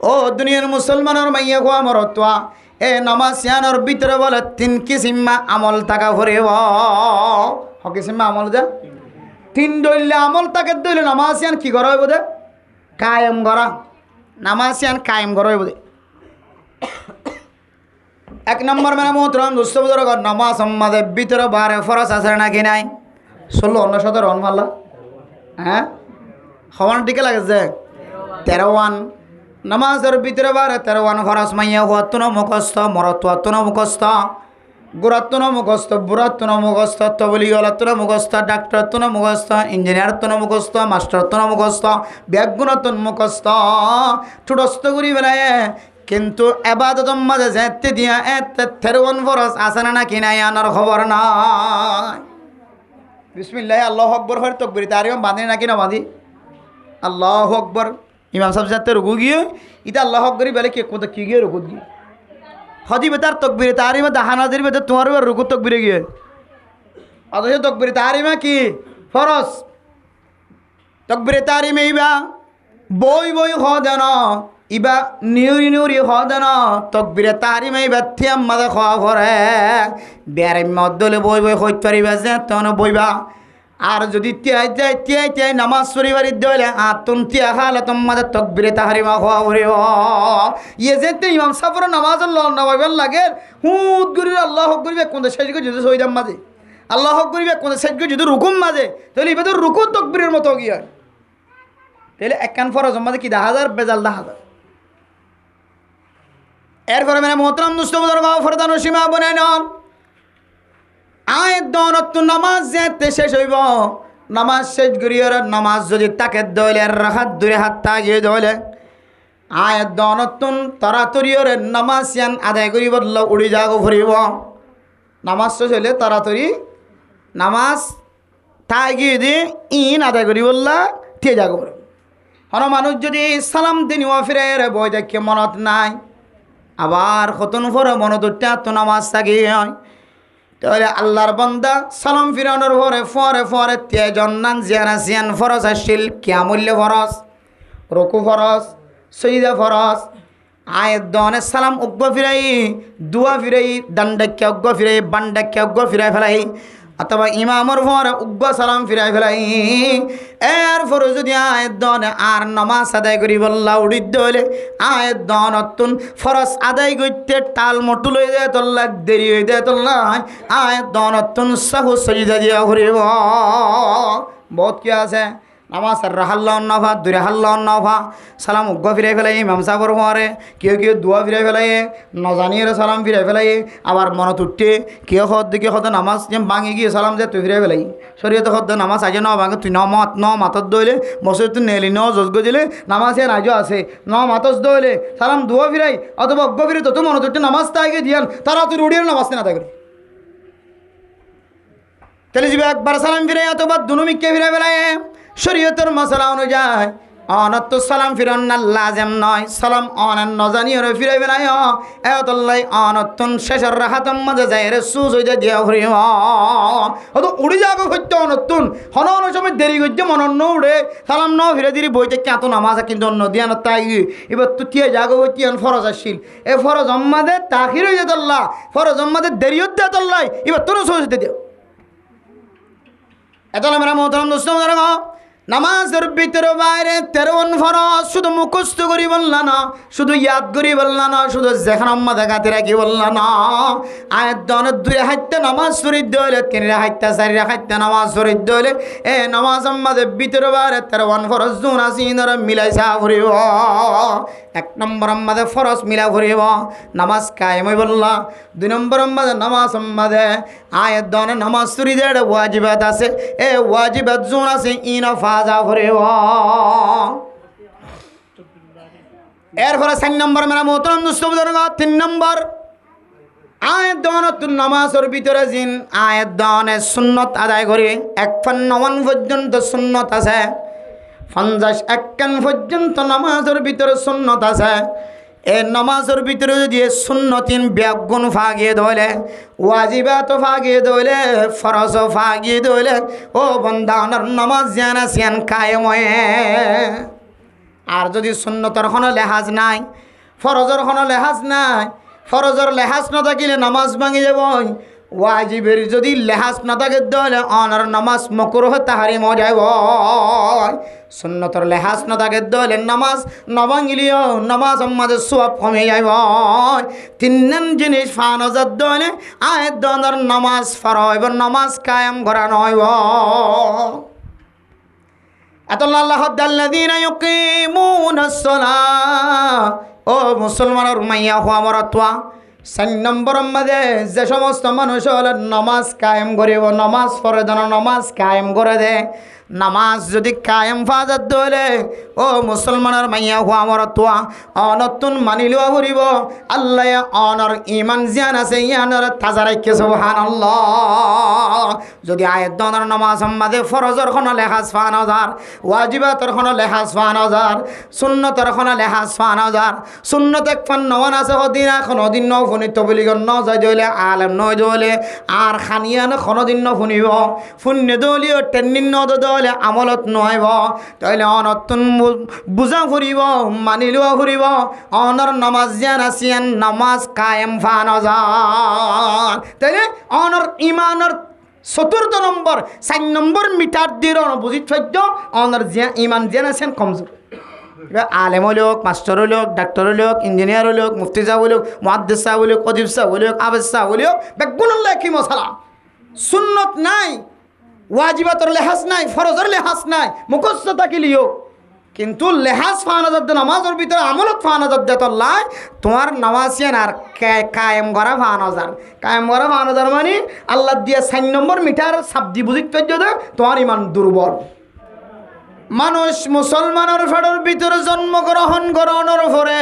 ও দুনিয়ার মুসলমানের মাইয়া গোয়া মরতোয়া এ নামাজিয়ানোর ভিতরে বলে 3 কিসিমা আমল থাকা ভরিব। কিসিমা আমল যে 3 দইলে আমল তাকে দইলে নামাজিয়ান কি করা হইব দে কায়েম করা। নামাজিয়ান কায়েম করা হইব দে। 1 নম্বর মানে মোহতরম দুস্থ বুজুর্গ নামাজ আমাদের ভিতরে বারে ফরজ আছে নাকি নাই? 16 অন্য 17 রন মাল্লা হ্যাঁ হওয়ান টিকে লাগে যে 13 নামাজের ভিতরে বারে 13 ফরজ মাইয়া হওয়াতুন মুখস্থ মরতুন মুখস্থ গুরাতুন মুখস্থ বুরাতুন মুখস্থ তবলি গলাতুন মুখস্থ ডাক্তারতুন মুখস্থ ইঞ্জিনিয়ারতুন মুখস্থ মাস্টারতুন মুখস্থ ব্যাগুণতুন মুখস্থ ঠুটস্থ করি বেলায় কিন্তু এবাদত মাঝে যেতে দিয়া এতে 13 ফরজ আছে নাকি নাই আনার খবর নাই। বিসমিল্লাহ আল্লাহু আকবার হর তাকবীর তারিম বাঁধে নাকি না বাঁধি? আল্লাহু আকবার ইমাম সাহেব যাতে রুকু গিয়ে ইতা আল্লাহু আকবার বলে কে কোথা কি গিয়ে রুকু গিয়ে হদি বেতার তকবীর তারিমে দাহানাদের বেতার তোমার রুকু তকবীরে গিয়ে অথচ তকবীর তারিমে কি ফরজ। তকবীর তারিমে ইবা বই বই হদেন ইবা নিউরি নিউরি হদেন তকবীর তারিমে ইবা থিয়াম মাদে খাওয়া করে বেড়ে মদ্দলে বই বই হইতে পারিবা যে তখন বইবা। আর যদি তিয়াই যায় তিয়াই তিয়াই নামাজ পড়িবারি দইলে আতুন তিয়া খালে তোমাদের তকবীরে তাহারিমা খাওয়া ভরিব। ইয়ে যেতে ইমাম সাফর নামাজ নবাইবার লাগে হুদ করিবে আল্লাহ হক করিবে কোন শেষ করে যদি সইদাম মাঝে আল্লাহ হক করিবে কোন শেষ করে যদি রুকুম মাঝে তাহলে এবার রুকু তকবীরের মতো গিয়া তাহলে একখান ফরজ মাঝে কি 10,000 বেজাল 10,000। এরপরে মানে মোহতরম দুস্থ বুজুর্গ ফরদান সীমা বনে নন আয় দনত নামাজ যেতে শেষ হইব নামাজ শেষ করিয়ার নামাজ যদি তাকে দইলে রাখাত দূরে হাত তাগিয়ে দইলে আয় দনতুন তাড়াতাড়িওরে নামাজ ইয়ান আদায় করি বদল উড়ি যাগো ফুরিব। নামাজ শেষ হইলে তাড়াতাড়ি নামাজ তাগিয়ে দিয়ে ইন আদায় করি বললা ঠিক যাগো ফুরিব। হন মানুষ যদি সালাম দিন ফিরে বই দেখে মনত নাই আবার কতন ফরে মনত তো নামাজ তাগিয়ে হয় তাহলে আল্লাহর বান্দা সালাম ফিরানোর পরে ফরে ফরে তেজন্নান জিয়ানা জিয়ান ফরজ আসছিল কিয়ামুল্য ফরজ রুকু ফরজ সজদা ফরজ আয়াত দনে সালাম উগ্গ ফিরাই দুয়া ফিরাই দণ্ডাক্য উগ্গ ফিরাই বান্ডাক্য উগ্গ ফিরাই ফেলাই অথবা ইমামর পরে উগ্গ সালাম ফিরাই ফেলাই এরপরে যদি আয়াত দনে আর নামাজ আদায় করি বললা উড়ি দলে আয়াত দনতুন ফরজ আদায় করতে টাল মটুল হয়ে যায় তোল্লা দেরি হয়ে যায় তোল্লা আয়াত দনতুন সাহু সজিদা দিয়া ঘুরিব। বহুত কি আছে নামাজ রাহাল্লাহ নফা দূরে হাল্লাহ নফা সালাম উগ্গ ফিরাই ফেলাই ইমাম সাহেবর পরে কেউ কেউ দুয়া ফিরাই ফেলাই নজানিয়ে সালাম ফিরাই ফেলাই আবার মনত উঠতে কেউ হদ দিকে হদ নামাজ যেম ভাঙি গিয়ে সালাম যে তুই ফিরাই ফেলাই শরীয়তে হদ নামাজ আজে ন ভাঙে তুই ন মাতত দইলে মসজিদ তুই নেলি ন জজ গজিলে নামাজ এর আজও আছে ন মাতস দইলে সালাম দুয়া ফিরাই অথবা উগ্গ ফিরে তত মনত উঠতে নামাজ তাইকে দিয়ান তারা তুই রুড়িয়ে নামাজ না তাই করি তাহলে যাবে একবার সালাম ফিরাই অথবা দুনুমিককে ফিরাই ফেলাই শরীয়তের মশলা অনুযায়ী অনত সালাম ফিরন না লাজেম নয় সালাম অনান নজানিয়ে ফিরাইবে না এতল্লাই অনতুন শেষের রাহাতম মাঝে যায় রে সুজ হইতে দিয়া ফুরিব অত উড়ি যাবে হইতে অনতুন হন অন সময় দেরি করছে মনন্ন উড়ে সালাম ন ফিরে দিরি বইতে কেত নামাজ কিন্তু অন্য দিয়ান তাই এবার তু টিয়ে যাগো তিয়ান ফরজ আসছিল এ ফরজ অম্মাদে তাখির হয়ে যেতল্লা ফরজ অম্মাদে দেরি হতে তল্লাই এবার তোর সহজ হতে দিও এতলা মেরা মোহতরম দোস্ত নামাজের ভিতরে বাইরে 13 ফরজ শুধু মুখস্থ করি বললা না শুধু ইয়াদ করি বললা না শুধু যেখানে আম্মা দেখাতে রাখি বললা না আয়াত দনের 2 হাইতে নামাজ শরীর দইলে 3 হাইতে 4 হাইতে নামাজ শরীর দইলে এ নামাজ আমাদের ভিতরে বাইরে 13 ফরজ জুন আসিনর মিলাই সা ফুরিব। 1 নম্বর আমাদের ফরজ মিলা ফুরিব নামাজ কায়েম হই বললা 2 নম্বর আমাদের নামাজ আমাদের আয়াত দনের নামাজ শরীরের ওয়াজিবাত আছে এ ওয়াজিবাত জুন আছে ইনফা এরপরে 4 নম্বর মেরা মোহতরম দুস্থ বুজুর্গ 3 নম্বর আয়াত দনতুন নামাজের ভিতরে জিন আয়াত দনে সুন্নত আদায় করে 51 পর্যন্ত সুন্নত আছে 51 পর্যন্ত নামাজের ভিতরে সুন্নত আছে এ নামাজের ভিতরে যদি সুন্নতিন ব্যাগুণ ফাগিয়ে দইলে ওয়াজিবাত ফাগিয়ে দইলে ফরজ ফাগিয়ে দইলে ও বন্দানার নামাজ জানা সিয়ান কায়েম হয় আর যদি সুন্নতর কোনো লেহাজ নাই, ফরজর কোনো লেহাজ নাই, ফরজর লেহাজ না থাকিলে নামাজ ভাঙি যাব। ওয়াজিবের যদি লেহাজ না থাকে তাহলে অনার নামাজ মকরুহ তাহরিম হয়ে যাব। সুন্নতর লেহাজ না থাকে তাহলে নামাজ না ভাঙিলেও নামাজ আমাদের সওয়াব কমে যাব। তিন জিনিস ফানজাত দলে আয়াত দনের নামাজ ফরজ নামাজ কায়েম করা নয়। আল্লাহ আল্লাযীনা ইউকিমুনাস সালাহ, ও মুসলমানের মাইয়া হওয়া মরতোয়া, 4 নম্বর মধ্যে যে সমস্ত মানুষ হলে নামাজ কায়েম করিব, নামাজ ফরজ নামাজ কায়েম করে দে। নামাজ যদি কায়েম ফাজাত দলে, ও মুসলমানের মাইয়া হওয়া মরতোয়া, অনতুন মানিলেও ঘুরিব। আল্লাহ অনর ইমান জিয়ান আছে ইয়ানর তাজা রাখে। সুবহানাল্লাহ। যদি আয়াত দনের নামাজ আমাদের ফরজর কোনো লেহাজ 5000, ওয়াজিবাতর কোনো লেহাজ 5000, সুন্নতর কোনো লেহাজ 5000। সুন্নত এক ফান্নওয়ান আছে হদিন এখন দিন ন ফুনিত বলি ন যাই দলে আলেম নয় দলে আর খানিয়ান কোনো দিন ন ফুনিব ফুন্য দলীয় টেন্নিন ন দলে আমলত নয়ব। তাইলে অনতুন বুঝা ফুরিব মানিলেও ফুরিব। অনর নামাজ জিয়ান আসিয়ান নামাজ কায়েম 5000। তাইলে অনর ইমানর 4th নম্বর 4 নম্বর মিটার দিয়ে বুঝি সহ্য অনর ইমান জিয়ান আছেন কমজোর। আলেম হলোক, মাস্টার হলোক, ডাক্তার হলোক, ইঞ্জিনিয়ার হলোক, মুফতি সাহেব হলোক, মুহাদ্দিস সাহেব হলোক, অজিব সাহেব হলোক, আবেদ সাহেব হলোক, বেগুনুল্লাহ কি মশলা সুন্নত নাই, ওয়াজিবাতর লেহাজ নাই, ফরজর লেহাজ নাই, মুখস্থ থাকিলিও কিন্তু লেহাজ 5000 নামাজের ভিতরে আমলত 5000 দেতল্লাই তোমার নামাজিয়ান আর কায়েম করা 5000। কায়েম করা 5000 মানে আল্লাহ দিয়ে 4 নম্বর মিটার শাব্দি বুঝিত তোমার ইমান দুর্বল। মানুষ মুসলমানের ফেডের ভিতরে জন্মগ্রহণ করানোর পরে,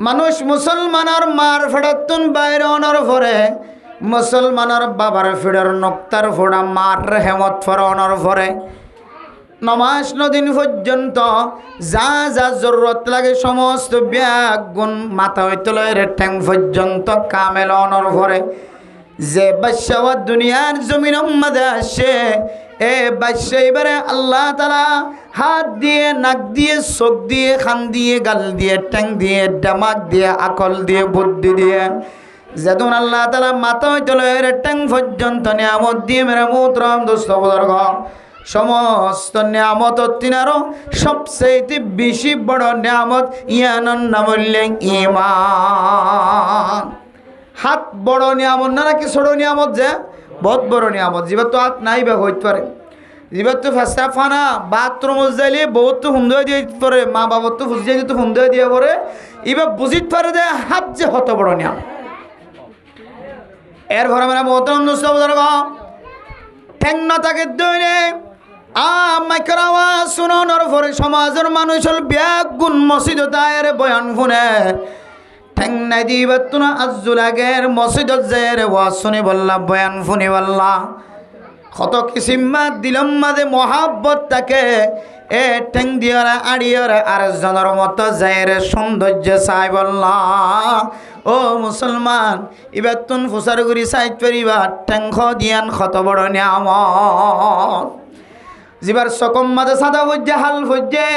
মানুষ মুসলমানের মার ফেডাতুন বাইরে আনার পরে, মুসলমানের বাবার ফেডের নক্তার ফোড়া মার হেমত ফরানোর পরে নমাজ নদিন পর্যন্ত যা যা জরুরত লাগে সমস্ত ব্যাগ গুণ মাথা হইতে লয়ের ঠ্যাং পর্যন্ত কামেল অনর পরে যে বাদশা দুনিয়ার জমিন মধ্যে আসে, এ বাদশা এবারে আল্লাহ তাআলা হাত দিয়ে, নাক দিয়ে, চোখ দিয়ে, খান দিয়ে, গাল দিয়ে, ঠ্যাং দিয়ে, ডামাক দিয়ে, আকল দিয়ে, বুদ্ধি দিয়ে যেদিন আল্লাহ তাআলা মাথা হইতে লয়ের ঠ্যাং পর্যন্ত নিয়ামত দিয়ে মেরে মোহতরম দোস্ত বুজুর্গ, সমস্ত নিয়ামত তিনারও সবচেয়ে বেশি বড় নিয়ামত ইয়ানন নাম হইলেন ঈমান। হাত বড় নিয়ামত না নাকি ছোট নিয়ামত? যে বহুত বড় নিয়ামত। যেবার তো হাত নাই বা হইতে পারে, যেবার তো ফেসা ফানা বাথরুম যাইলে বহুত তো সুন্দর দিয়ে পরে, মা বাবার তো ফুসিয়ে দিতে সুন্দর দিয়ে পরে, এবার বুঝিতে পারে যে হাত যে হত বড় নিয়ামত। এর ঘরে মানে মোহতরম দোস্ত বুজুর্গ, ঠ্যাং না থাকে দৈনে মাইকের আওয়াজ শুনানোর পরে সমাজের মানুষের ব্যাগ গুণ মসজিদ তায়ের বয়ান শুনে ঠ্যাং নাই দিবার তো না আজু লাগের মসজিদত যায় রে ওয়াজ শুনি বললা, বয়ান শুনি বললা, কত কিসিম্মা দিলম মাঝে মহাব্বত থাকে। এ ঠ্যাং দিয়ারা আড়িয়ারা আর জনের মতো যায় রে সৌন্দর্য চাই বললা। ও মুসলমান, এবার তুন ফুসার গুড়ি সাইড পরিবা ঠ্যাং দিয়ান কত বড় নিয়ামত। যেবার সকম মাঝে সাদা ভজ্জে হাল ভজ্জে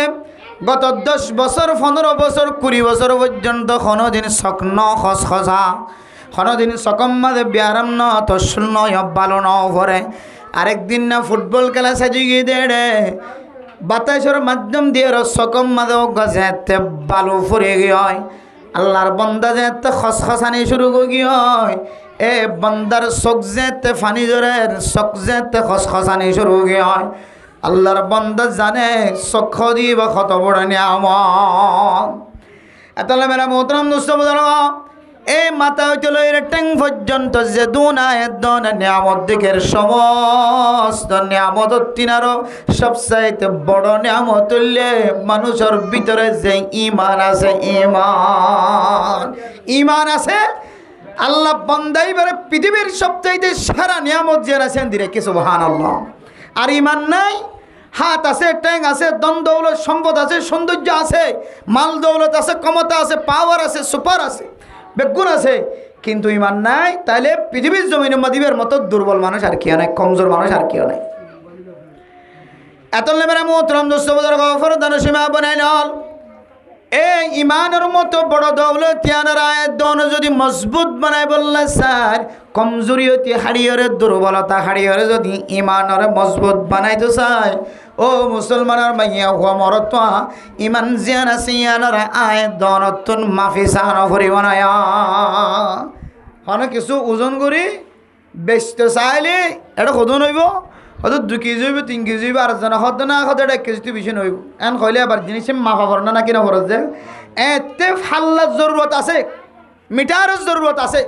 গত 10 বছর 15 বছর 20 বছর পর্যন্ত কোনোদিন স্বপ্ন খসখসা, কোনোদিন সকম মাঝে ব্যায়াম ন তসল নয় ভালো ন ভরে। আরেকদিন না ফুটবল খেলা সাজি গিয়ে দেড়ে বাতাসের মাধ্যম দিয়ে সকম মাঝে গজেতে বালু ফুরে গিয়ে আল্লাহর বন্দা যেতে খসখসানি শুরু গিয়ে এ বন্দার চোখ যেতে ফানি জোরের চোখ যেতে খসখসানি শুরু গিয়ে আল্লাহর বন্দা জানে চক্ষ দিব কত বড় নিয়ামত। এতলে মেরা মোহতরম দোস্ত বুজুর্গ, এই মাথা হইতে লইর ট্যাং পর্যন্ত যে দুনায়ের দন নিয়ামত দিকের সমস্ত নিয়ামত তিনারও সবচাইতে বড় নিয়ামত হইলে মানুষের ভিতরে যে ঈমান আছে, ঈমান ঈমান আছে। আল্লাহ বান্দাই বারে পৃথিবীর সবচাইতে সারা নিয়ামত যে আছেন দিরে কি সুবহানাল্লাহ। আর ঈমান নাই, হাত আছে, ট্যাং আছে, দন দৌলত সম্পদ আছে, সৌন্দর্য আছে, মাল দৌলত আছে, ক্ষমতা আছে, পাওয়ার আছে, সুপার আছে, বেগুন আছে, কিন্তু ঈমান নাই, তাইলে পৃথিবীর জমিনে মাদিবের মতো দুর্বল মানুষ আর কেউ নাই, কমজোর মানুষ আর কেউ নাই। এত লেবেরা মোহতরম দোস্ত বুজুর্গ ফরদান সীমা বনাই নল এই ইমানের মতো বড় দৌলতিয়ানের আয়াতন যদি মজবুত বানাই বললে স্যার কমজোরিয়তি হারিয়রে দুর্বলতা হারিয়রে যদি ইমানের মজবুত বানাইতো চাই ও মুসলমানের মাইয়া হুয়া মরত ইমান জিয়ান আছে ইয়ানের আয়াতন মাফি সাহানো ভরি বানায় হন কিছু ওজন করি বেচতে চাইলে এটা সদন হইব হয়তো 2 কেজি হইব 3 কেজি হইব আর জানা হদ না হদ 1 কেজি বেশি নইব এন কইলে আবার জিনিস মাফা ভর না কিনা খরচ যে এতে ফাল্লার জরুরত আছে মিটারের জরুরত আছে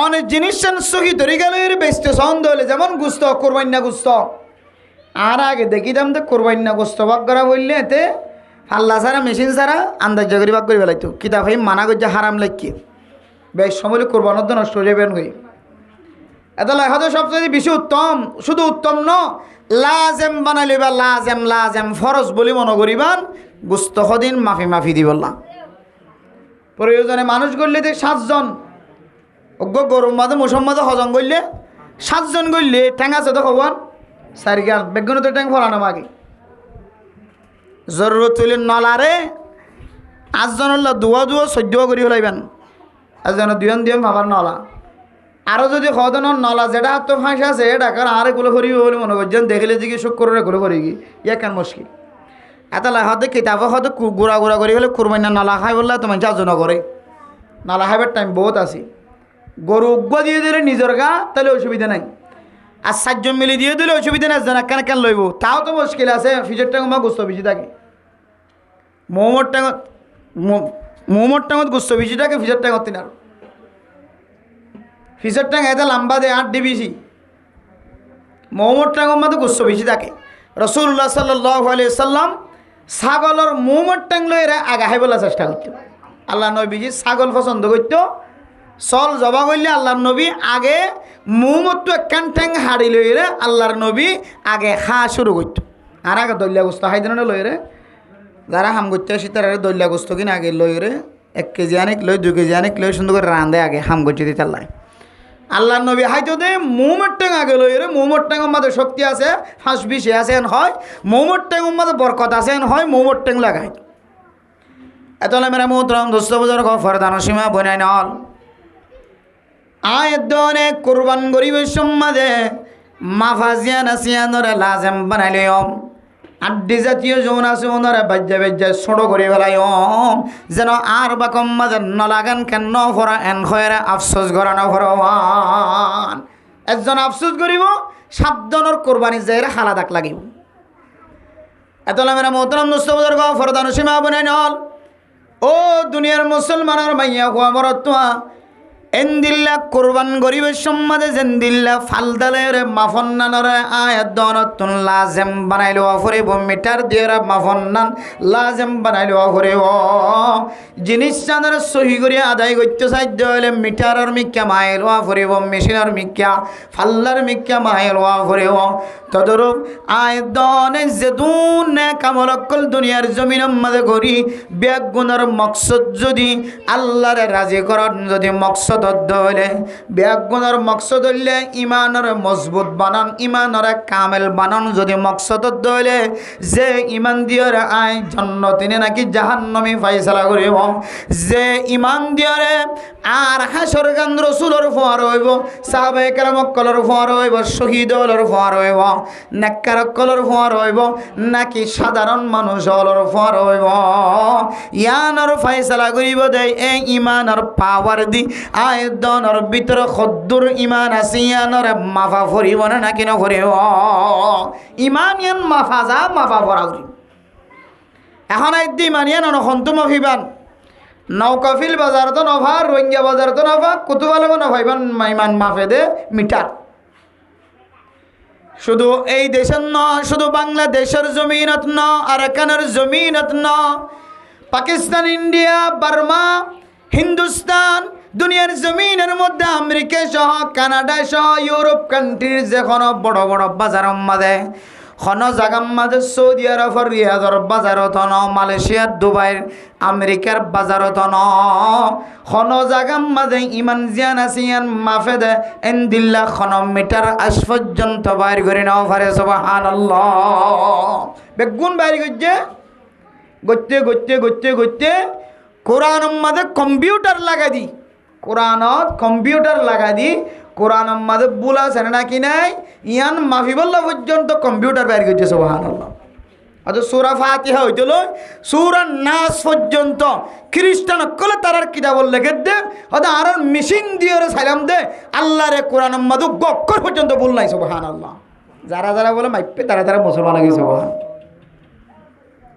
অনেক জিনিস সহি ধরে গেলে বেচতে সন্দ হলে যেমন গুস্ত কোরবান্না গুস্ত আর আগে দেখিতাম তো কোরবান্না গুস্ত ভাগ করা বললে এতে ফাল্লা ছাড়া মেশিন ছাড়া আন্দাজ করি ভাগ করে বেলাইতো কিতাব ভাই মানা করছে হারাম লাগছে বেশ সময় কোরবানোর তো নষ্ট হয়ে যাবেন হই এত লেখা তো সবচেয়ে বেশি উত্তম শুধু উত্তম ন লাজেম বানাইলে বা লাজেম ফরজ বলি মনে করিবান গুস্ত সদিন মাফি দি বললাম প্রয়োজনে মানুষ করলে যে 7 জন অজ্ঞ গরম মাঝে মুসম্মাদে হজম করলে 7 জন করলে ঠ্যাং আছে তো খবর 4 গাল বেগুন তো ঠ্যাং ফলানো মাগে জরুরত হইলে নলারে 8 জন দুয়া 14 করি হলাইবেন 8 জন দুয়ন ভাবার নলা আরও যদি সদনের নলা যেটা হাত ফাঁস আছে এটা কারণ আর এগুলো করি বলে মনে করছেন দেখলে দিকে শুক করে এগুলো করি কি ইয়া কেন মুশকিল এত লেখাতে কিতাবে হয়তো গুড়া করি হলে কুরবাইনা নলা খাই বললে তোমার চার্জ করে নলা খাইবার টাইম বহুত আছে গরু উগ্গ দিয়ে দিলে নিজের গা তাহলে অসুবিধা নাই আর 7 জন মিলে দিয়ে দিলে অসুবিধা নাই জানা কেন লইব তাও তো মুশকিল আছে ফিজের টাইম গুস্ত বেশি থাকে মোমোর টাইমত গুস্ত বেশি থাকে ফিজের টাইমত তিন আর ফিসের ট্যাং এতে লম্বা দেয় 8 ডিবিসি মোমোর ট্যাংয়ের মধ্যে গুস্ত বেশি থাকে রাসূলুল্লাহ সাল্লাল্লাহু আলাইহি সাল্লাম ছাগলের মোমোর ট্যাং লইরা আগাই বলার চেষ্টা করত আল্লাহ নবীজি ছাগল পছন্দ করত চল জবা করলে আল্লাহর নবী আগে মোমোরটো একখান ট্যাং হাড়ি লইরে আল্লাহর নবী আগে খা শুরু করত আর আগে দলিয়া গোস্ত খাই দিন লইরে যারা হাম করতে আসি তারা দলিয়া গোস্ত কিনা আগে লইরে 1 কেজি আনিক লই 2 কেজি আনিক লই সুন্দর করে রাঁধে আগে হাম করতে দিতে আল্লাহ নবী হাইতো দে মোমোর ট্যাং আগে লই রে মোমোর ট্যাংয়ের মধ্যে শক্তি আছে ফাঁস বিষে আছে এন হয় মোমোর ট্যাংয়ের মধ্যে বরকত আছে এন হয় মোমোর ট্যাং লাগাই এতলে মেরা মোহতরম দোস্ত বুজুর্গ ফরদান সীমা বনাই নল আয়াত দনে কুরবান গরিবের সম্মাদে মাফাজিয়া নাসিয়ানরে লাজেম বানাইলিও আড্ডি জাতীয় যৌন আছে ওনারা বাজ্যা ছোট করে ফেলাই যেন আর বা কম মাঝে নলাগান কেন নফরা এন খয়েরা আফসোস করা নফরান একজন আফসোস করিব 7 জনের কোরবানি যাইরা হালা দাগ লাগিব এত মেরা মোহতরম দোস্ত বুজুর্গ ফরদান সীমা বনাই নল ও দুনিয়ার মুসলমানের মাইয়া হুয়া মরতুয়া এন্দিল্লা কোরবান গরিবের সম্মাদে জেন্দিল্লা ফালদালের মাফন্নানর আয়াত দনতুন লাজেম বানাইলো অফরিব মিটার দিয়ে মাফন্নান লাজেম বানাইলো অফরিব জিনিস চাঁদের সহি করে আদায় করতে সাহায্য হলে মিটারের মিক্কা মাইল অফরিব মেশিনের মিক্কা ফাল্লার মিক্কা মাইল অফরিব তদরূপ আয়াত দনে যেদুন কামলকল দুনিয়ার জমিনের মাঝে করি বেগুনের মকসদ যদি আল্লাহরে রাজি করার যদি মকসদ হলে বেগুনের মকসদ হইলে ইমানের মজবুত বানান ইমানের কামেল বানান যদি মকসদ হইলে যে ইমান দিয়রে আয় জান্নাতিনে নাকি জাহান্নামে ফায়সালা করিব যে ইমান দিয়রে আর হাসর গান রাসূলের ফর হইব সাহাবায়ে কেরাম কলর ফর হইব শহীদর ফর হইব নেককার কলর ফর হইব নাকি সাধারণ মানুষ হলর ফর হইব ইয়ানর ফায়সালা করিব দেই এই ইমানের পাওয়ার দি আয়দনের ভিতরে খদ্দুর ইমান আছে ইয়ানর মাফা ফরিব না নাকি না ফরিব ইমান ইয়ান মাফা যা মাফা ফরাউরি এখন আইদি ইমান ইয়ান অনখন্তু মাফিবান নৌকাফিল বাজার তো নভা রোহিঙ্গা বাজার তো নভা কুতুবালে নভাইবান ইমান মাফে দে মিটার শুধু এই দেশের ন শুধু বাংলাদেশের জমিনত ন আরাকানের জমিনত ন পাকিস্তান ইন্ডিয়া বার্মা হিন্দুস্তান দুনিয়ার জমিনের মধ্যে আমেরিকা সহ কানাডা সহ ইউরোপ কান্ট্রির যে কোনো বড় বড় বাজারের মধ্যে খন জাগাম মাঝে সৌদি আরবের রিয়াদর বাজারত ন, মালয়েশিয়ার দুবাইয়ের আমেরিকার বাজারত ন, খন জাগাম মাঝে ইমান জিয়ান আসিয়ান মাফে দে এন দিল্লা খন মিটার আশ পর্যন্ত বাইর করে নাও পারে। সুবহানাল্লাহ। বেগুন বাইর করছে গড়তে গড়তে গড়তে গড়তে কোরআন মাঝে কম্পিউটার লাগা দি, কোরআনত কম্পিউটার লাগা দি, কোরআন মাঝে বুলা সেনা নাকি নাই ইয়ান মাফিবল্লা পর্যন্ত কম্পিউটার বাইর করছে। সুবহানাল্লাহ। অত সূরা ফাতিহা হইতল সূরা নাস পর্যন্ত খ্রিস্টান কলে তারার কিতাব লেখে দে, অত আর মেশিন দিয়ে সাইলাম দে আল্লাহরে কোরআন মাঝে গক্কর পর্যন্ত বল নাই। সুবহানাল্লাহ। যারা যারা বলে মাইপে তারা তারা মুসলমান হয়ে গেছে। সুবহানাল্লাহ।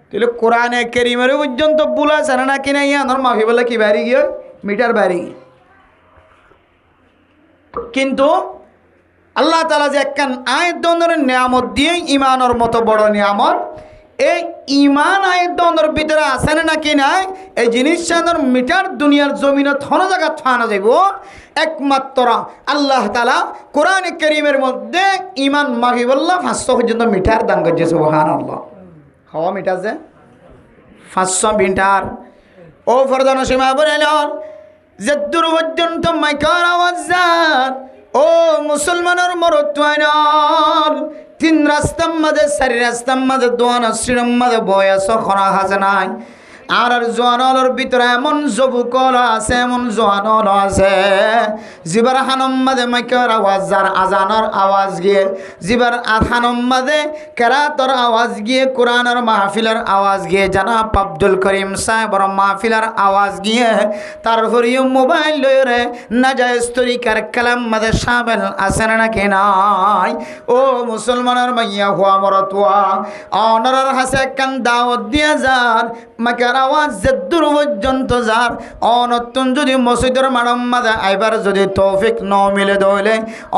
তাহলে কোরআনে কারীমের পর্যন্ত বুলা সেনা নাকি নাই ইয়ান মাফিবল্লা কি বাইরে গিয়ে মিটার বাইরে গিয়ে। কিন্তু আল্লাহ তাআলা যে একখান আয়াত দনের নিয়ামত দিয়ে ইমানের মতো বড় নিয়ামত, এই ইমান আয়াত দনের ভিতরে আছে না নাকি নাই এই জিনিসটার মিটার দুনিয়ার জমিনে থন জায়গা থানা যাইব একমাত্র আল্লাহ তাআলা কোরআনে কারীমের মধ্যে ইমান মাফিবল্লাহ 500 পর্যন্ত মিটার দান করছে। সুবহানাল্লাহ। হাওয়া মিটার যে 500 মিটার। ও ফরদান সীমা বলেন যে দূর পর্যন্ত মাইকার আওয়াজ যার, ও মুসলমানের মরত্বায়ন 3 রাস্তার মাঝে 4 রাস্তার মাঝে দোয়ান শ্রীরম মাঝে বয়স খরা হাজে নাই। আর জোয়ানর ভিতরে এমন যুবকল আছে, এমন জোয়ানল আছে জিবার হানম মাঝে মাইকার আওয়াজ যার, আজানের আওয়াজ গিয়ে জিবার হানম মাঝে কেরাতর আওয়াজ গিয়ে, কোরআনের মাহফিলের আওয়াজ গিয়ে, জানাব আব্দুল করিম সাহেবর মাহফিলের আওয়াজ গিয়ে, তারপরেও মোবাইল লয়ে নাজায়েজ তরিকার কালাম মাঝে শামিল আছে নাকি নাই। ও মুসলমানের মাইয়া হুয়া মরতুয়া অনরার হাসে কান দাওয়াত দিয়ে যার মাইকার আওয়াজ যে দূর পর্যন্ত যার, অনতুন যদি মসজিদের মাড়ম মাদা আইবার যদি তৌফিক ন মিলে দইলে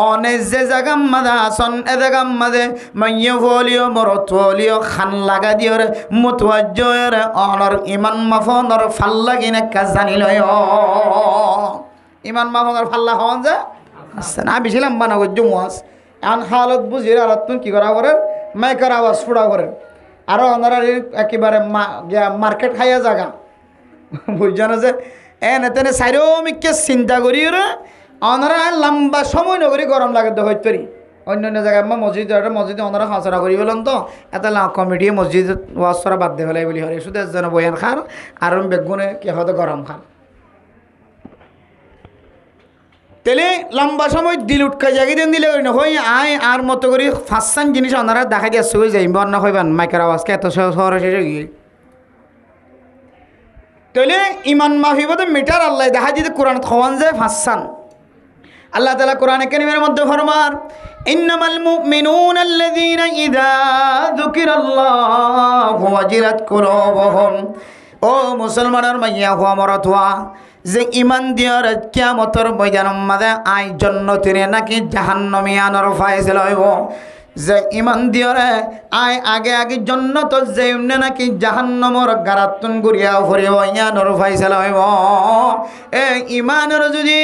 অনে যে জায়গা মাদা আসন এ জায়গা মাদে মাইয়া হলিও মরত হলিও খান লাগা দিও রে মুতওয়াজ্জের অনর ইমান মাফনর ফাল্লা কিনে কাজ জানিল। ইমান মাফনর ফাল্লা হন যে আচ্ছা না বেশি লম্বা না করছো মাস এখন হালত বুঝিয়ে আর তুমি কি করা করেন মাইকার আওয়াজ ফুড়া করেন। আরও ওনারা একেবারে মার্কেট খাইয়া জায়গা বুঝছো না যে এনে চারিমিককে চিন্তা করি রে ওনারা লম্বা সময় নগরী গরম লাগে তো হইতে পারি। অন্য অন্য জায়গায় মসজিদে ওনারা খাঁচরা করি বলেন তো এত কমিটি মসজিদ ওয়াজ করা বাদ দিয়ে ফেলাই বলি হরে শুধু যেন বয়ান খার আর বেগুনে কে হয়তো গরম খান। তেলে লম্বা সময় দিল উৎকা জাগি দিন দিলে করি না হই আয় আর মতো করি ফাঁসান জিনিস ওনারা দেখা দিয়ে শুয়ে যাই বন্যা হইবেন মাইকের আওয়াজকে এত শহরে শেষে গিয়ে। তাহলে ইমান মাফিবতে মিটার আল্লাহ দেখা দিতে কোরআন খাওয়ান যায় ফাঁসান। আল্লাহ তাআলা কোরআনে কারীমের মধ্যে ফরমান ইন্নামাল মুমিনুনা আল্লাযীনা ইযা যুকিরাল্লাহু ওয়াজিলাত কুলুবুহুম। ও মুসলমানের মাইয়া হুয়া মরতুয়া যে ইমান দিয়ার কিয়ামতের ময়দানের মাঝে আই জন্নতিরে নাকি জাহান্নামিয়ানর ফায়সালা হইব। যে ইমান দিয়ারে আই আগে আগে জন্নত যে নাকি জাহান্নামর গারাতুন গুরিয়া ফুরিব ইয়ানর ফায়সালা হইব। এ ইমানের যদি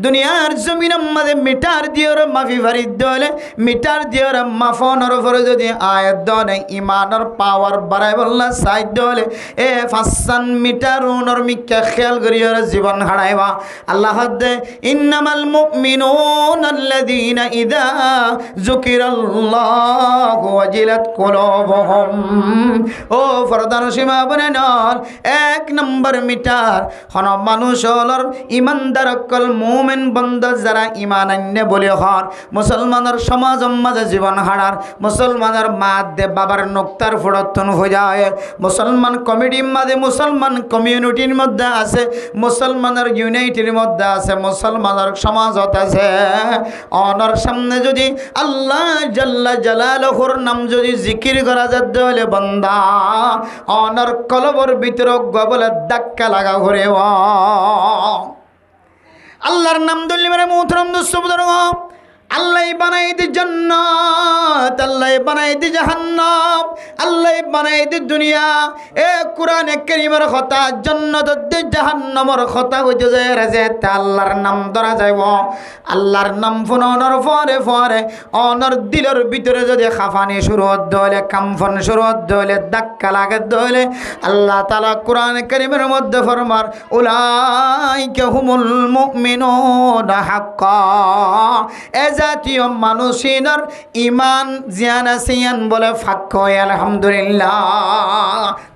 দুনিয়ার জমিনের মাঝে মিটার দিয়ার মাফি ফারি দলে মিটার দিয়ার মাফনের উপরে যদি আয়াত দনে ইমানের পাওয়ার বাড়াই বললা সাইড দলে এ 5 মিটার উনর মিক্কা খেয়াল করিয়ার জীবন হারাইবা। আল্লাহ দে ইন্নামাল মুমিনুনা আল্লাযীনা ইযা যুকিরাল্লাহু ওয়াজিলাত কুলুবুহুম। ও ফরদান সীমা বনে নল 1 নম্বর মিটার হন মানুষ হলর ইমানদার কল মুমিন বন্দা যারা ইমান আননে বলে হর মুসলমানের সমাজ মাঝে জীবন হারার মুসলমানের মা দে বাবার নোক্তার ফোড়তন হয়ে যায়। মুসলমান কমিটির মাঝে মুসলমান কমিউনিটির মধ্যে আছে, মুসলমানের ইউনাইটির মধ্যে আছে, মুসলমানের সমাজত আছে। অনর সামনে যদি আল্লাহ জাল্লা জালালুহুর নাম যদি জিকির করা যাত হলে বান্দা অনর কলবর ভিতর গবলে ধাক্কা লাগা ঘুরে আল্লাহর নাম ধরলে মানে মুহতরম দোস্ত আল্লাহ বানাই দি জান্নাত, আল্লাহ বানাই দি জাহান্নাম, আল্লাহ বানাই দি দুনিয়া। এ কোরআনে কারীমের কথা জান্নাত দি জাহান্নামের কথা হইতে যায় যে আল্লাহর নাম ধরা যাইব। আল্লাহর নাম ফোনানোর পরে পরে অনর দিলের ভিতরে যদি খাফানি শুরু হতে হলে, কাম্পন শুরু হতে হলে, ধাক্কা লাগাতে হলে আল্লাহ তাআলা কোরআনে কারীমের মধ্যে ফরমার উলাইকা হুমুল মুমিনুনা হাক্কা। জাতীয় মানুষের ইমান জিয়ান আসিয়ান বলে ফাক্ক হয় আলহামদুলিল্লাহ।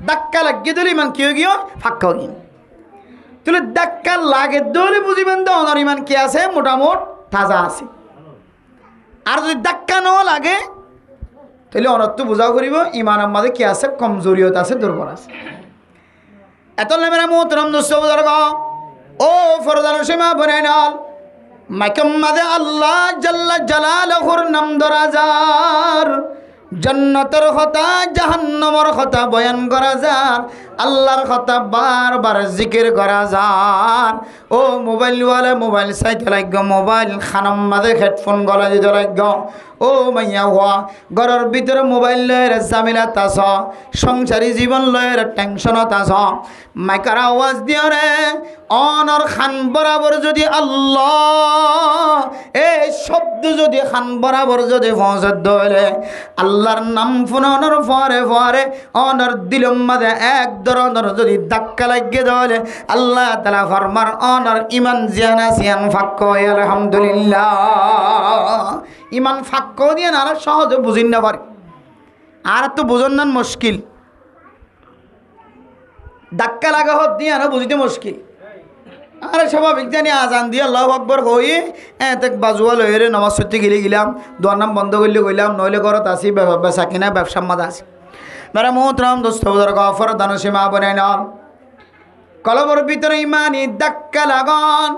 ধাক্কা লাগিয়ে দিলে ইমান কি হয়ে গিয়ে ফাক্ক হয়ে গিয়ে তুলে ধাক্কা লাগে দলে বুঝিবেন তো ওনার ইমান কি আছে, মোটামুট তাজা আছে। আর যদি ধাক্কা ন লাগে তাহলে অনর্থ বুঝাও করিব ইমানের মাঝে কি আছে, কমজোরিয়ত আছে, দুর্বল আছে। এত নেমেরা মোহতরম দোস্ত বুজুর্গ ও ফরদান সীমা বনাইনাল মাইকম মাদে আল্লাহ জাল্লা জালালহুর নাম ধরা যার, জান্নাতের কথা জাহান্নামের কথা বয়ান করা যার, আল্লাহর কথা বারবার জিকির করা যার। ও মোবাইলওয়ালা মোবাইল চাইতে লাগ, মোবাইল খানাম মাঝে হেডফোন গলা দিতে লাগ। ও মাইয়া হওয়া ঘরের ভিতরে মোবাইল লয়ের জামিলাত আস, সংসারী জীবন লয়ের টেনশনত আস, মাইকার আওয়াজ দিও রে অনর খান বরাবর যদি আল্লাহ এই শব্দ যদি খান বরাবর যদি পৌঁছত দলে আল্লাহর নাম ফোনানোর পরে পরে অনর দিলম মাঝে এক ধরনের যদি ধাক্কা লাগিয়ে দলে আল্লাহ তাআলা ফরমার অনর ইমান জিয়ানা সিয়ান ফাক্ক আলহামদুলিল্লাহ। ইমান ফাক্ক দিয়ে না সহজে বুঝিন না পারে, আর তো বুঝন না মুশকিল। ধাক্কা লাগা হত দিয়ে না বুঝিতে মুশকিল। আরে স্বাভাবিক জানি আজান দিয়ে আল্লাহু আকবার কই এতেক বাজুয়া লইরে নামাজ পড়তে গেলাম, দোয়ার নাম বন্ধ করলে গেলাম, নইলে ঘরত আসি বেচা কিনা ব্যবসার মাঝে আসি। মেরা মোহতরম দোস্ত বুজুর্গ ফরদান সীমা বনাই নন কলবর ভিতরে ইমানি ধাক্কা লাগন।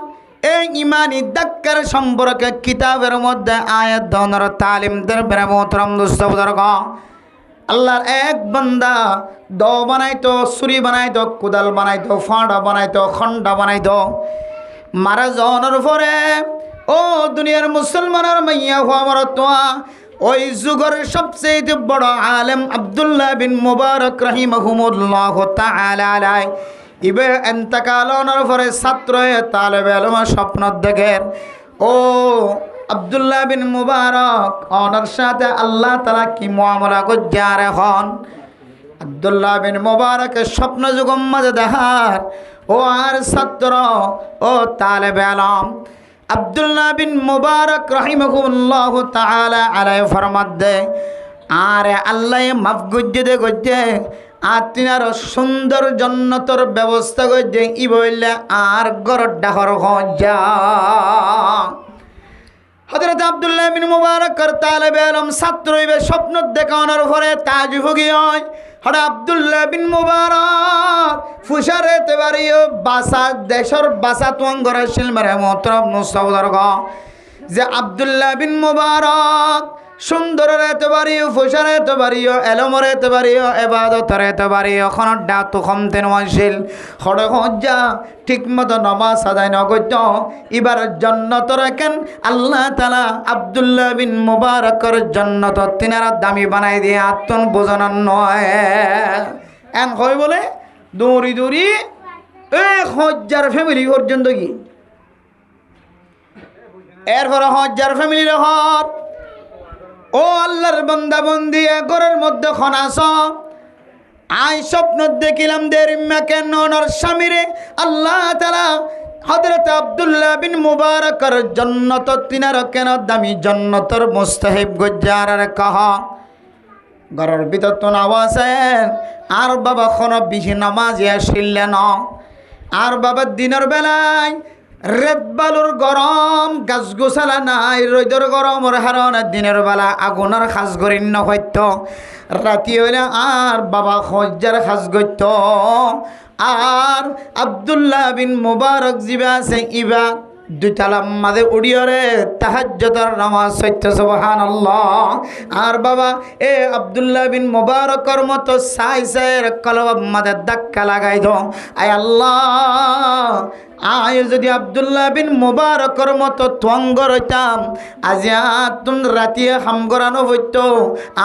এই ইমানি ধাক্কার সম্পর্কে কিতাবের মধ্যে আয়াত ধনের তালিম দের মেরা মোহতরম দোস্ত বুজুর্গ আল্লাহর এক বান্দা দ বানাইতো, ছুরি বানাইতো, কোদাল বানাইতো, ফাঁড়া বানাইতো, খন্ডা বানাইতো। মারা যাওয়ার পরে ও দুনিয়ার মুসলমানের মাইয়া হওয়া আমার তোয়া ওই যুগের সবচেয়ে বড় আলেম আব্দুল্লাহ বিন মুবারক রাহিমাহুমুল্লাহ তাআলা আলাইহি ইবে ইন্তেকালের পরে ছাত্র তালেবে ইলম স্বপ্ন দেখেন ও আব্দুল্লাহ বিন মুবারক ওনার সাথে আল্লাহ তাআলা কি মুআমালা করেন। এখন আব্দুল্লাহ বিন মুবারকের স্বপ্ন যুগম মাঝে দেখার ও আর ছাত্র ও তালেবে ইলম আব্দুল্লাহ বিন মুবারক রাহিমাহুল্লাহ তাআলা আলাইহি ফরমাত দে আর আল্লাহ মাফ গজ্জে দে গজ্জে আর তিনার সুন্দর জান্নাতের ব্যবস্থা গজ্জে ই বললে আর গরর ডাহর যা। হযরত আব্দুল্লাহ বিন মুবারকের তালেবে ইলম ছাত্র হইবে স্বপ্ন দেখানোর পরে তাজুব গিয়ে হঠাৎ আব্দুল্লাহ বিন মুবারক ফুসারেতে বাড়িও বাসা দেশের বাসা তুয়াঙ্গর শিলমারে মোহতরম মুস্তাবদর্গ যে আব্দুল্লাহ বিন মুবারক সুন্দর রেতে বাড়িও ফুসার রেতে বাড়িও এলমর রেতে বাড়িও এবাদতের রেতে বাড়িও খনর ডাতু কমতেন ওয়াইছিল হড়ে হজ্জা ঠিক মতো নামাজ আদায় নগত এবার জান্নাত রাখেন আল্লাহ তাআলা আব্দুল্লাহ বিন মুবারকের জান্নাত তিনারা দামি বানাই দিয়ে আত্মন বোঝানোর নয় এন হয় বলে দৌড়ি দৌড়ি এক হজ্জার ফ্যামিলি পর্যন্ত কি এরপরে হজ্জার ফ্যামিলির হর ও আল্লাহর বান্দা বন্দি ঘরের মধ্যে খনাস আই স্বপ্ন দেখিলাম দেরিম্মা কেন ওনার স্বামীরে আল্লাহ তাআলা হযরত আব্দুল্লাহ বিন মুবারকের জান্নাত তিনার কেন দামি জান্নাতের মুস্তাহিব গজ্জার কহ ঘরের ভিতর তো আওয়াজ আর বাবা খন বিহি নামাজ আসিলেন আর বাবা দিনের বেলায় রেত বালুর গরম গাছ গোছালা নাই রোদর গরমের হারণ দিনের বেলা আগুনের সাজ গরিন নহত্য রাতি হইলে আর বাবা হজ্জার সাজ গত্য আর আব্দুল্লাহ বিন মুবারক জিবা আছে ইবা দুইতালাম মাঝে উড়িয়রে তাহাজ্জুদের নামাজ সত্য সুবহানাল্লাহ আর বাবা এ আব্দুল্লাহ বিন মুবারকর মতো সাইসের কলব মাঝে ধাক্কা লাগাই দো আয় আল্লাহ আয় যদি আব্দুল্লাহ বিন মুবারকর মতো তোয়াঙ্গর হইতাম আজিয়াতুন রাতিয়ে হামগরানো হইত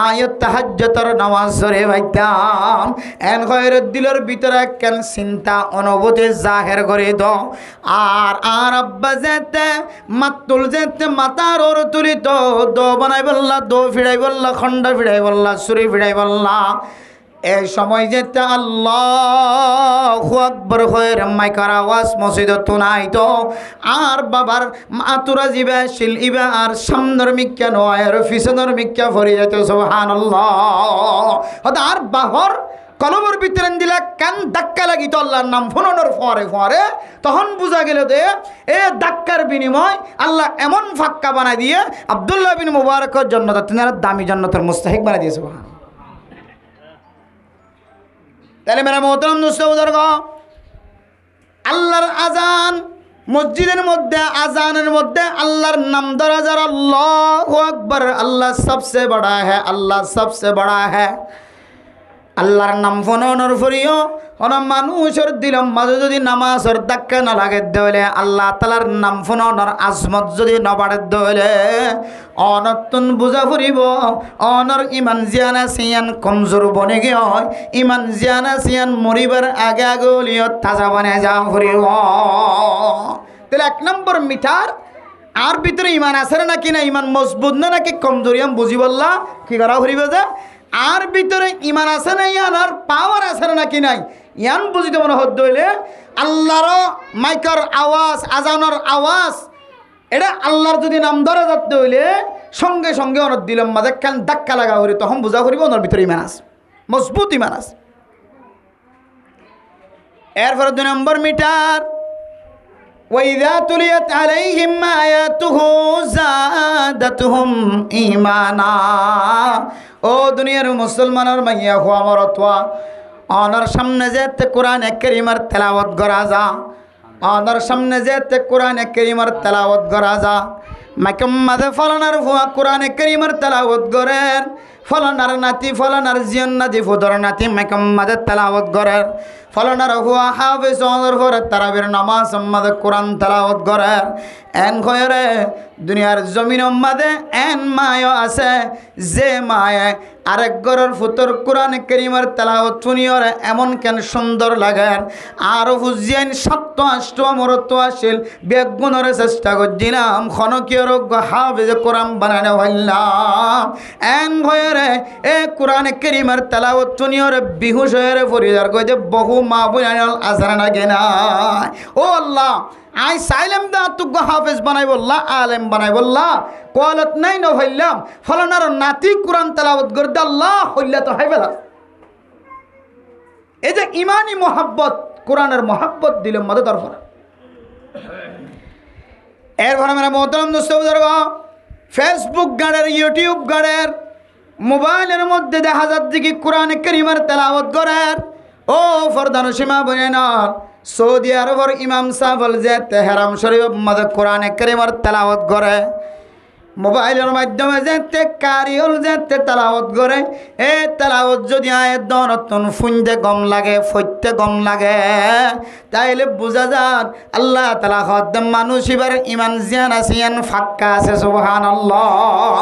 আয় তাহাজ্জুদের নামাজ ধরে ভাইতাম এন খয়রের দিলের ভিতরে কেন চিন্তা অনুভূতি জাহের করে দাও আর আব্বা যেতে মাতুল যেতে মাতার ওর তুলিত দো বানাই বললা দো ফিরাই বললা খন্ডা ফিরাই বললা সুরি ফিরাই বললা এই সময় যেতে আল্লাহু আকবার হয়ে মাইকার আওয়াজ মসজিদ তুনাই তো আর বাবার মাতুরা জিবা শিল ইবা আর সামনের মিক্কা নয় আর পিছনের মিক্কা ভরে যেত সুবহানাল্লাহ আর বাহর কলমের ভিতরে দিলে কান ধাক্কা লাগিত আল্লাহর নাম ফোনানোর ফরে ফরে তখন বোঝা গেল যে এ ধাক্কার বিনিময় আল্লাহ এমন ফাক্কা বানাই দিয়ে আব্দুল্লাহ বিন মুবারকের জান্নাত তিনার দামি জান্নাতের মুস্তাহিক বানাই দিয়েছে সুবহানাল্লাহ। তাহলে মেরা মোহতরম দোস্ত বুজুর্গ আল্লাহর আজান মসজিদের মধ্যে আজানের মধ্যে আল্লাহর নাম ধরা যারা আল্লাহু আকবার আল্লাহ সবসে বড়া হ্যাঁ আল্লাহ সবসে বড়া হ্যাঁ আল্লাহর নাম ফোনানোর ফরিও কোন মানুষের দিলম মাঝে যদি নামাজের ধাক্কা না লাগে দেলে আল্লাহ তালার নাম ফোনানোর আজমত যদি নবাড়ে দেলে অনতুন বুঝা ফুরিব অনর ইমান জিয়ানা সিয়ান কমজোর বনে গিয়ে হয় ইমান জিয়ানা সিয়ান মরিবার আগে আগে লিও তাজা বনে যা ফুরিব। তাহলে এক নম্বর মিটার আর ভিতরে ইমান আছে নাকি না ইমান মজবুত না নাকি কমজোরি আমি বুঝি বললা কি করা ফুরিব যে আর ভিতরে ইমান আছে না ইয়ান আর পাওয়ার আছে নাকি নাই ইয়ান বুঝিতে মনে হত হইলে আল্লাহর মাইকার আওয়াজ আজানোর আওয়াজ এটা আল্লাহর যদি নাম ধরে যাতে হইলে সঙ্গে সঙ্গে অনর দিলাম মাঝে কেন ধাক্কা লাগা হইলে তখন বুঝা করিব ওনার ভিতরে ইমান আছে মজবুত ইমান আছে। এরপরে 2 নম্বর মিটার وَإِذَا تُلِيَتْ عَلَيْهِمْ آيَاتُهُ زَادَتْهُمْ إِيمَانًا ও দুনিয়ার মুসলমানের মাইয়া হওয়া মরতোয়া অনার সামনে যেতে কোরআন কারীমের তেলাওয়াত করা যা অনার সামনে যেতে কোরআন কারীমের তেলাওয়াত করা যা মাকম মাঝে ফলানার হওয়া কোরআন কারীমের তেলাওয়াত করেন ফলানার নাতি ফলানার জিয়ন নাতি ফুদর নাতি মাকম মাঝে তেলাওয়াত করেন ফলানার হুয়া হাফেজ অনর করে তারাবির নামাজ মাঝে কোরআন তেলাওয়াত করেন এন খয়রে দুনিয়ার জমিন মাঝে এন মায় আছে যে মায়ে আরেক ঘরের ফুতর কোরআন কারীমের তেলাওয়াত শুনিয়র এমন কেন সুন্দর লাগে আর হুজিয়ান 7-8 মরত আসিল বেগুনের চেষ্টা করছিলাম খনকিয়র হাফেজ কোরআন বানানো হইলাম এন খয়রে এ কোরআন কারীমের তেলাওয়াত শুনিয়র বিহুশ হয়ে ফরিদার কইতে বহু মা বুঝাইল আসার না কেনা ও আল্লাহ আই সাইলাম দা তুগ হাফেজ বানাই বললা আলেম বানাই বললা কোয়ালত নাই ন হইলাম ফলানার নাতি কোরআন তেলাওয়াত করতে আল্লাহ হইলা তো হাইবেলা এই যে ইমানি মোহাব্বত কোরআনের মোহাব্বত দিলাম মধ্যে দরকার। এরপরে মেরা মোহতরম দোস্ত বুজুর্গ ফেসবুক গাড়ের ইউটিউব গাড়ের মোবাইলের মধ্যে দেখা যাচ্ছে কি কোরআন কারীমের তেলাওয়াত করার ও ফরদান সীমা বনেনা সৌদি আরবের ইমাম সাহেব যে তেহরাম শরীফ মধ্যে কোরআন কারীমের তেলাওয়াত করে মোবাইলের মাধ্যমে যেতে কারিয়ল যেতে তেলাওয়াত করে এ তেলাওয়াত যদি আয়াত নতুন ফুনতে গম লাগে ফইতে গম লাগে তাইলে বুঝা যান আল্লাহ তাআলা খদ্দম মানুষ এবার ইমান জিয়ান আসিয়ান ফাক্কা আছে সুবহানাল্লাহ।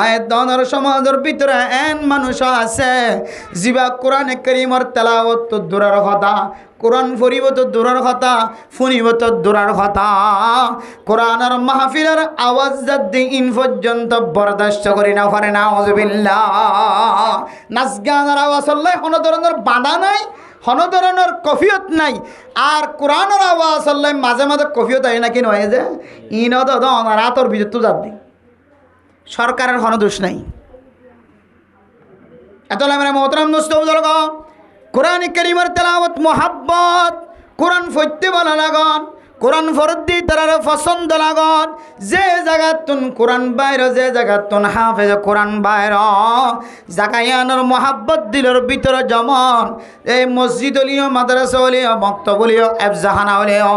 আয়াত দনের সমাজের ভিতরে এন মানুষ আছে জিবা কোরআন কারীমের তেলাওয়াত তো দূরের কথা কোরআন ফরিব তো দূরের কথা ফুনিব তো দূরের কথা কোরআনের মাহফিলের আওয়াজ যদি ইন পর্যন্ত বরদাস্ত করি না পারে না আউযুবিল্লাহ নাচ গানের আওয়াজ হলে কোনো ধরনের বাধা নাই কোনো ধরনের কফিয়ত নাই আর কোরআনের আওয়াজ হলে মাঝে মাঝে কফিয়ত হয় নাকি নয় যে ইন রাতর ভিতর তো যাবি সরকারের কোনো দোষ নাই এত লাগে মোহতরম দোস্ত বুজুর্গ কোরআন কারীমের তেলাওয়াত মোহাব্বত কোরআন পড়তে ভালো লাগন কোরআন ফরদি তারা পছন্দ লাগন যে জায়গাতুন কোরআন বাইর যে জায়গাতুন হাফেজ কোরআন বাইর জাকায়ানোর মোহাব্বত দিলের ভিতরে যেমন এই মসজিদ হলিও মাদ্রাসা হলিও মক্তব হলিও এফজাহানা হলিও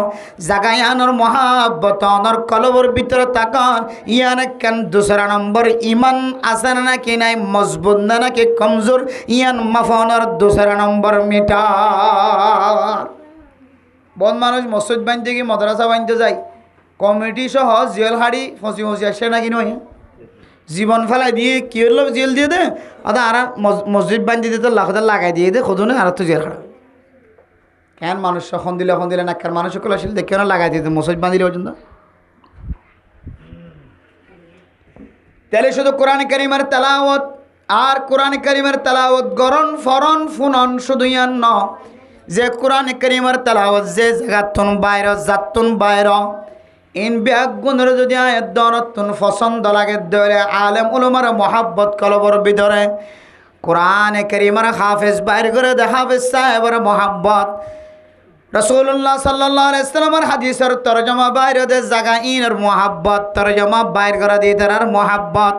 জাকায়ানোর মোহাব্বত অনর কলবর ভিতরে তাকান ইয়ান কেন 2 নম্বর ইমান আছে নাকি নাই মজবুত না নাকি কমজোর ইয়ান মাফনের 2 নম্বর মিটার বন মানুষ মসজিদ বানতে গিয়ে মাদ্রাসা বানতে যায় কমিটি সহ জেল হাড়ি ফসি ফসি আসে নাকি নয় জীবন ফেলাই দিয়ে কি হলো জেল দিয়ে দে অর্থাৎ আর মসজিদ বান্ধি দিতে লাগাই দিয়ে দে খোঁজো না আর তো জেল হারা কেন মানুষ এখন দিলে নাকার মানুষ সকল আসলে দেখে না লাগাই দিতে মসজিদ বান্ধিলে পর্যন্ত তাহলে শুধু কোরআন কারিমের তেলাওয়াত আর কোরআন কারিমের তেলাওয়াত গরণ ফরন ফুনন শুধু ইয়ান ন যে কোরআন কারিমের তেলাওয়াত যে জায়গাতুন বাইর জাতুন বাইর ইন ব্যাগুণের যদি আয়াত দনতুন পছন্দ লাগে ধরে আলেম উলামার মহাব্বত কলবর ভিতরে কোরআন কারিমের হাফেজ বাইর করে দে হাফেজ সাহেবের মহাব্বত রাসূলুল্লাহ সাল্লাল্লাহু আলাইহি সাল্লামের হাদিসের তরজমা বাইর দে জায়গা ইনের মহাব্বত তরজমা বাইর করে দিয়ে তার মহাব্বত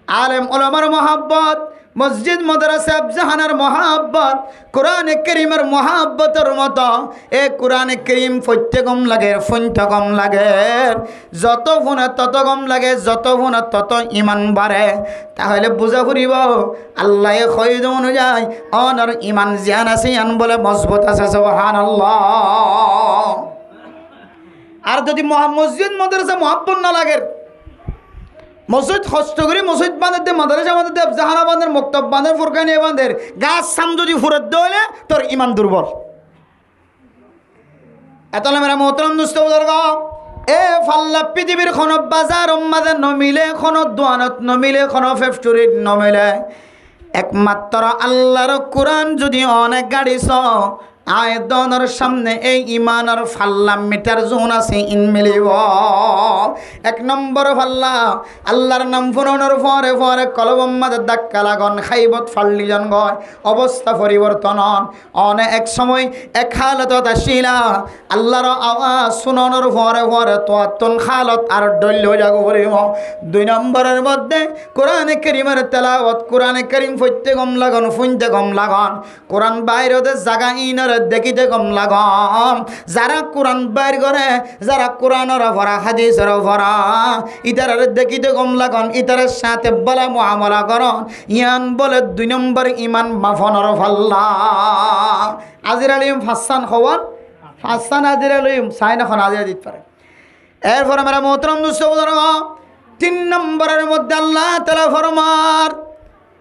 আলেম উলামার মহাব্বত মসজিদ মাদ্রাসা জাহানের মহাব্বত কোরআন কারীমের মহাব্বতের মতো এ কোরআন কারীম পড়তে কম লাগে শুনতে কম লাগে যত শুনে তত কম লাগে যত শুনে তত ইমান বাড়ে তাহলে বুঝা ফুরিব আল্লাহ কইদ অনুযায়ী অনর ইমান জ্ঞান আছে আন বলে মজবুত আছে সুবহানাল্লাহ আর যদি মসজিদ মাদ্রাসা মহাব্বত না লাগে মসজিদ কষ্ট করে মসজিদ বাঁধে দে মাদ্রাসা বাঁধে দে জাহানা বাঁধের মক্তব বাঁধের ফুরকানি বাঁধের গাছ সাম যদি ফুরত দইলে তোর ইমান দুর্বল এতলে মেরা মোহতরম দুস্থ বুজুর্গ এ ফাল্লা পৃথিবীর কোনো বাজার মাঝে নমিলে কোনো দোয়ানত নমিলে কোনো ফ্যাক্টরিত নমিলে একমাত্র আল্লাহর কোরআন যদি অনেক গাড়ি চ আয়দনের সামনে এই ইমানের ফাল্লা মিটার জোন আছে ইন মিলিব এক নম্বর ফাল্লা আল্লাহর নাম ফুরনের পরে পরে কলবম মাঝে ধাক্কা লাগন খাইবত ফাল্লি জন গয় অবস্থা পরিবর্তন অনে এক সময় এক হালত আসিলা আল্লাহর আওয়াজ শুননের পরে পরে তোয়াত্তন খালত আর ডল্য যাগ পড়িব দুই নম্বরের মধ্যে কোরআনে কারীমের তেলাওয়াত কোরআনে কারীম পড়তে গম লাগন শুনতে গম লাগন কোরআন বাইরে জাগা ইনের দেখিতে কম লাগম যারা কোরআন বাইর করে যারা কোরআনের ভরা হাদিসের ভরা ইতার দেখিতে কম লাগন ইতারের সাথে বলা মুআমালা করন ইয়ান বলে দুই নম্বর ইমান মাফনের ফাল্লা আজির আলিম ফাসান খবর ফাসান আজির আলিম সাইন এখন আজিরা দিতে পারে এরপরে মেরা মোহতরম দুস্থ বুজুর্গ তিন নম্বরের মধ্যে আল্লাহ তাআলা ফরমান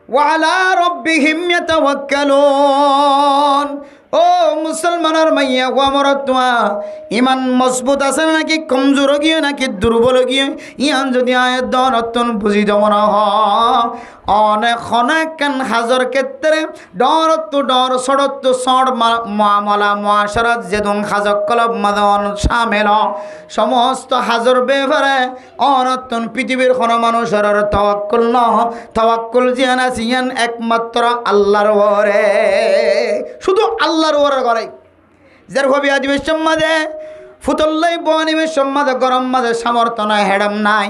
ওয়ালা রব্বিহিম ইয়াতাওয়াক্কালুন ও মুসলমানের মাইয়া ওয়ামরতুয়া ইমান মজবুত আছে নাকি কমজোর গিয়ে নাকি দুর্বল গিয়ে ইয়ান যদি আয়াত দনতন বুঝি যাব না অনেক অনেক হাজর ক্ষেত্রে ডরত ডর সড়ত সড় মামলা মুআশারাত যেদন হাজক কলব মাদন শামিল সমস্ত হাজর ব্যাপারে অনতন পৃথিবীর কোন মানুষের তাওয়াক্কুল ন তাওয়াক্কুল জিয়ান আসিয়ান একমাত্র আল্লাহর ওরে শুধু আল্লাহর ওরে করে যার ভাবি আদিবেশ সম্মাদে ফুতল্লাই বনিবেশ সম্মাদে গরম মাঝে সামর্থ্য নাই হেডাম নাই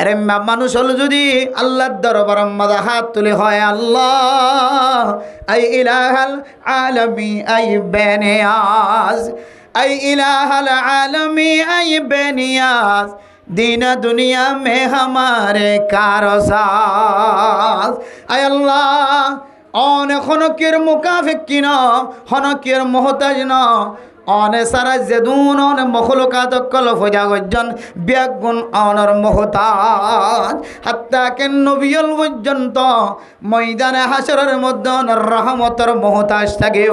এরে মানুষ হল যদি আল্লাহর দরবার মাঝে হাত তুলে হয় আল্লাহ আই ইলাহাল আলামি আই বেনিয়াজ আই ইলাহাল আলামি আই বেনিয়াজ दीन दुनिया में हमारे कारसाज आय अल्लाह অনে খনকের মুকাফিক কিনা খনকের মোহতাজ না অনে সারা জেদুন অনে মখলুকাত কল ফজা গজন বিয়াগুন অনর মোহতাজ হাত্তা কেন নবিয়ল পর্যন্ত ময়দানে হাসরের মধ্যে রহমতের মোহতাজ থাকে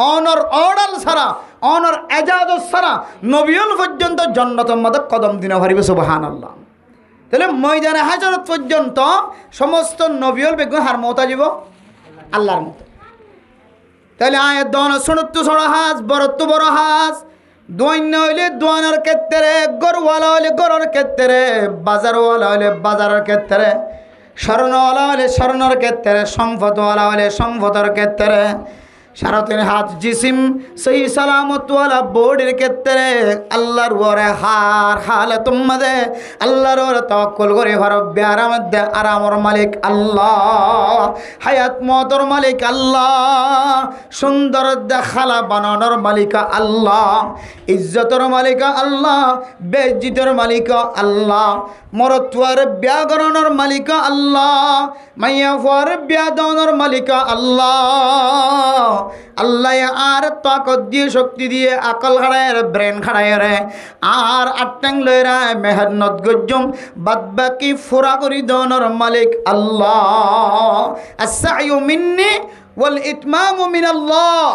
অনর অডাল সারা অনর এজাজত সারা নবিয়ল পর্যন্ত জান্নাতের মধ্যে কদম দিনা পারিবে সুবহানাল্লাহ তাহলে ময়দানে হাজরত পর্যন্ত সমস্ত নবিয়ল বেগুন হার মতা যাব আল্লাহর মতো তাহলে আয় দন শুনত্তু ছড়া হাজ বরত্তু বড় হাজ দৈন্য হইলে দোয়ানের ক্ষেত্রে গরওয়ালা হইলে গরর ক্ষেত্রে বাজারওয়ালা হইলে বাজারের ক্ষেত্রে স্বর্ণওয়ালা হইলে স্বর্ণর ক্ষেত্রে সম্পদওয়ালা হইলে সম্পদের ক্ষেত্রে সারা তিন হাত জিসিম সেই সালামতওয়ালা বডির ক্ষেত্রে আল্লাহর ওরে হার হালে তোমাদে আল্লাহর ওরে তাওয়াক্কুল করে ভারবে আরামত দে আরামর মালিক আল্লাহ হায়াত মতর মালিক আল্লাহ সুন্দর দেখালা বানানোর মালিক আল্লাহ ইজ্জতর মালিক আল্লাহ বেজ্জিতের মালিক আল্লাহ মরতুয়ার ব্যাগরণের মালিক আল্লাহ মাইয়া ফুয়ার ব্যাদনের মালিক আল্লাহ আল্লাহ আর তাকত দিয়ে শক্তি দিয়ে আকল খাড়ায় ব্রেন খাড়ায় রে আর আটটাং লয়রা মেহনত গজ্জম বাদ বাকি ফুরা করি দনর মালিক আল্লাহ। আস-সা'য়ু মিন্নি ওয়াল ইতমামু মিনাল্লাহ।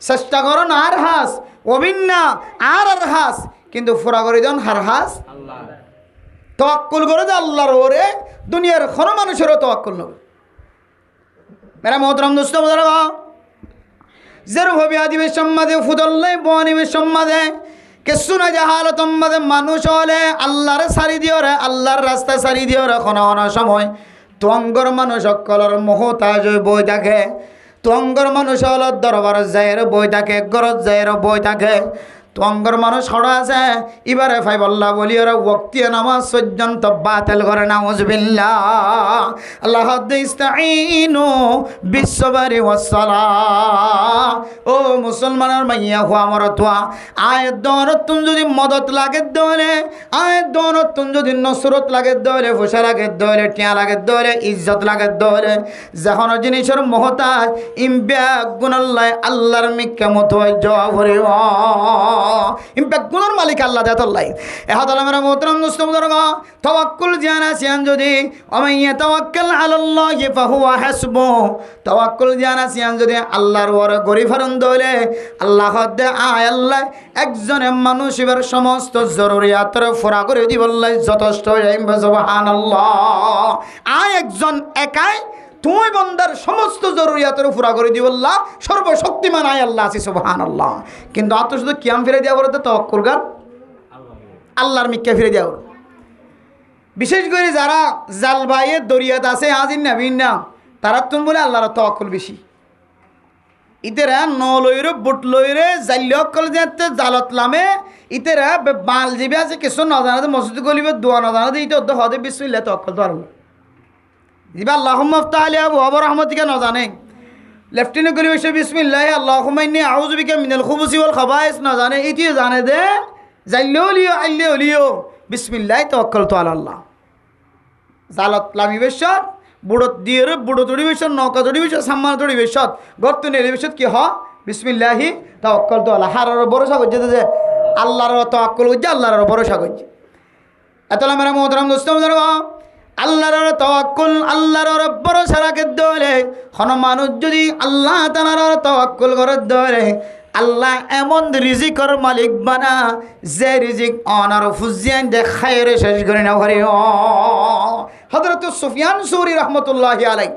চেষ্টা করন আর হাস অবিন্না আর হাস, কিন্তু ফুরা করি দন হার হাস আল্লাহ। তাওয়াক্কুল করে যে আল্লাহর ওরে দুনিয়ার কোনো মানুষেরও তাওয়াক্কুল নয়। মেরা মোহতরম দোস্ত বুজুর্গ, যেরভাবে আদিবে সম্মাদে ফুদল্লাই বনিবে সম্মাদে কিছু না জাহালতম মাদে মানুষ হলে আল্লাহর সারি দিও রে, আল্লাহর রাস্তা সারি দিও রে। কোনো সময় তোঙ্গর মানুষ সকলের মোহতাজ বই থাকে, তোঙ্গর মানুষ হল দরবার যায় বই থাকে, গরজ যায় বই থাকে। তোঙ্গর মানুষ হড়া আছে এবারে ফাইবল্লা বলি ওরা ওয়াক্তিয়া নামাজ পর্যন্ত বাতিল করে নাউজুবিল্লাহ। আল্লাহ ইস্তাঈনু বিসসাবরি ওয়াসসালাহ। ও মুসলমানের মাইয়া হওয়া মরতুয়া, আয়ের দৌনতুন যদি মদত লাগে দৌলে, আয়ের দৌনতুন যদি নসরত লাগে দৌলে, ফুসা লাগে দৌলে, টিয়া লাগে দৌলে, ইজ্জত লাগে দৌলে, যখন জিনিসের মহতাজ ইম্বিয়া গুনাল্লাহ আল্লাহর মিক্কা মতো জবাব হরিব। ইম্প্যাক্ট গুণের মালিক আল্লাহ দেয়াতল্লাই। এহাদলা মেরা মোহতরম দোস্ত বুজুর্গ, তাওয়াক্কুল জানা সিয়ান যদি ওমাইয়া তাওয়াক্কাল আলাল্লাহি ফাহুয়া হাসবুহ। তাওয়াক্কুল জানা সিয়ান যদি আল্লাহর ওপর গরি ফারন দলে আল্লাহ দে আয় আল্লাহ একজনে মানুষের সমস্ত জরুরিয়াতের পুরা করে দিবল্লাই যথেষ্ট। সুবহানাল্লাহ। আয় একজন একাই তুই বন্দার সমস্ত জরুরিয়াতের পুরা করে দিবল্লাহ সর্বশক্তিমান আয় আল্লাহ আছে। সুবহানাল্লাহ। কিন্তু আত্ম শুধু কিয়াম ফিরে দেওয়া বলতে তাওয়াক্কুল গান আল্লাহর মিক্কা ফিরে দেওয়া। বিশেষ করে যারা জালবাইয়ে দরিয়াত আছে আজিন না ভিন না, তারা তুমি বলে আল্লাহর তাওয়াক্কুল বেশি। ইতেরা নলইরে বুট লইরে জাল্যকল যেতে জালত লামে ইতেরা বাল জিবে আছে কিছু না জানাতে মসজিদ গলিবে দোয়া না জানাতে ইতে অর্ধ হদে বিসমিল্লাহ তাওয়াক্কুল তো আল্লাহ জিবা আল্লাহুম্মা আফতাহ আলি আবু ওয়া রাহমাতিকা না জানে, লেফটেন্যান্ট গলি বসে বিসমিল্লাহ আল্লাহুম্মা ইন্নী আউযু বিকা মিনাল খুবুসি ওয়াল খাবাইস না জানে, ইতিও জানে দে জাল্লেও লিও আল্লেও লিও বিসমিল্লাহ তাওয়াক্কুল তো আল্লাহ। জালত লামি বেশত বুড়ত দিয়ে বুড়ো তড়ি বেশত নৌকা তড়ি বেশত সাম্মান তড়ি বেশত গর্ত নেড়ে বেশত কি হ বিসমিল্লাহি তাওয়াক্কুল তো আল্লাহ। হারার ভরসা করছে যে আল্লাহর তাওয়াক্কুল করছে, আল্লাহর ভরসা করছে। এতলা মেরা মোহতরম দোস্ত বুজুর্গ, আল্লাহর তাওয়াক্কুল আল্লাহর ভরসা রাখে দলে কোন মানুষ যদি আল্লাহ তাআলার তাওয়াক্কুল করে দলে আল্লাহ এমন রিজিকর মালিক বানা যে রিজিক অনার ফুজিয়ান দে খায়রে শেষ করে না পারে। হযরত সুফিয়ান সৌরি রহমতুল্লাহি আলাইহি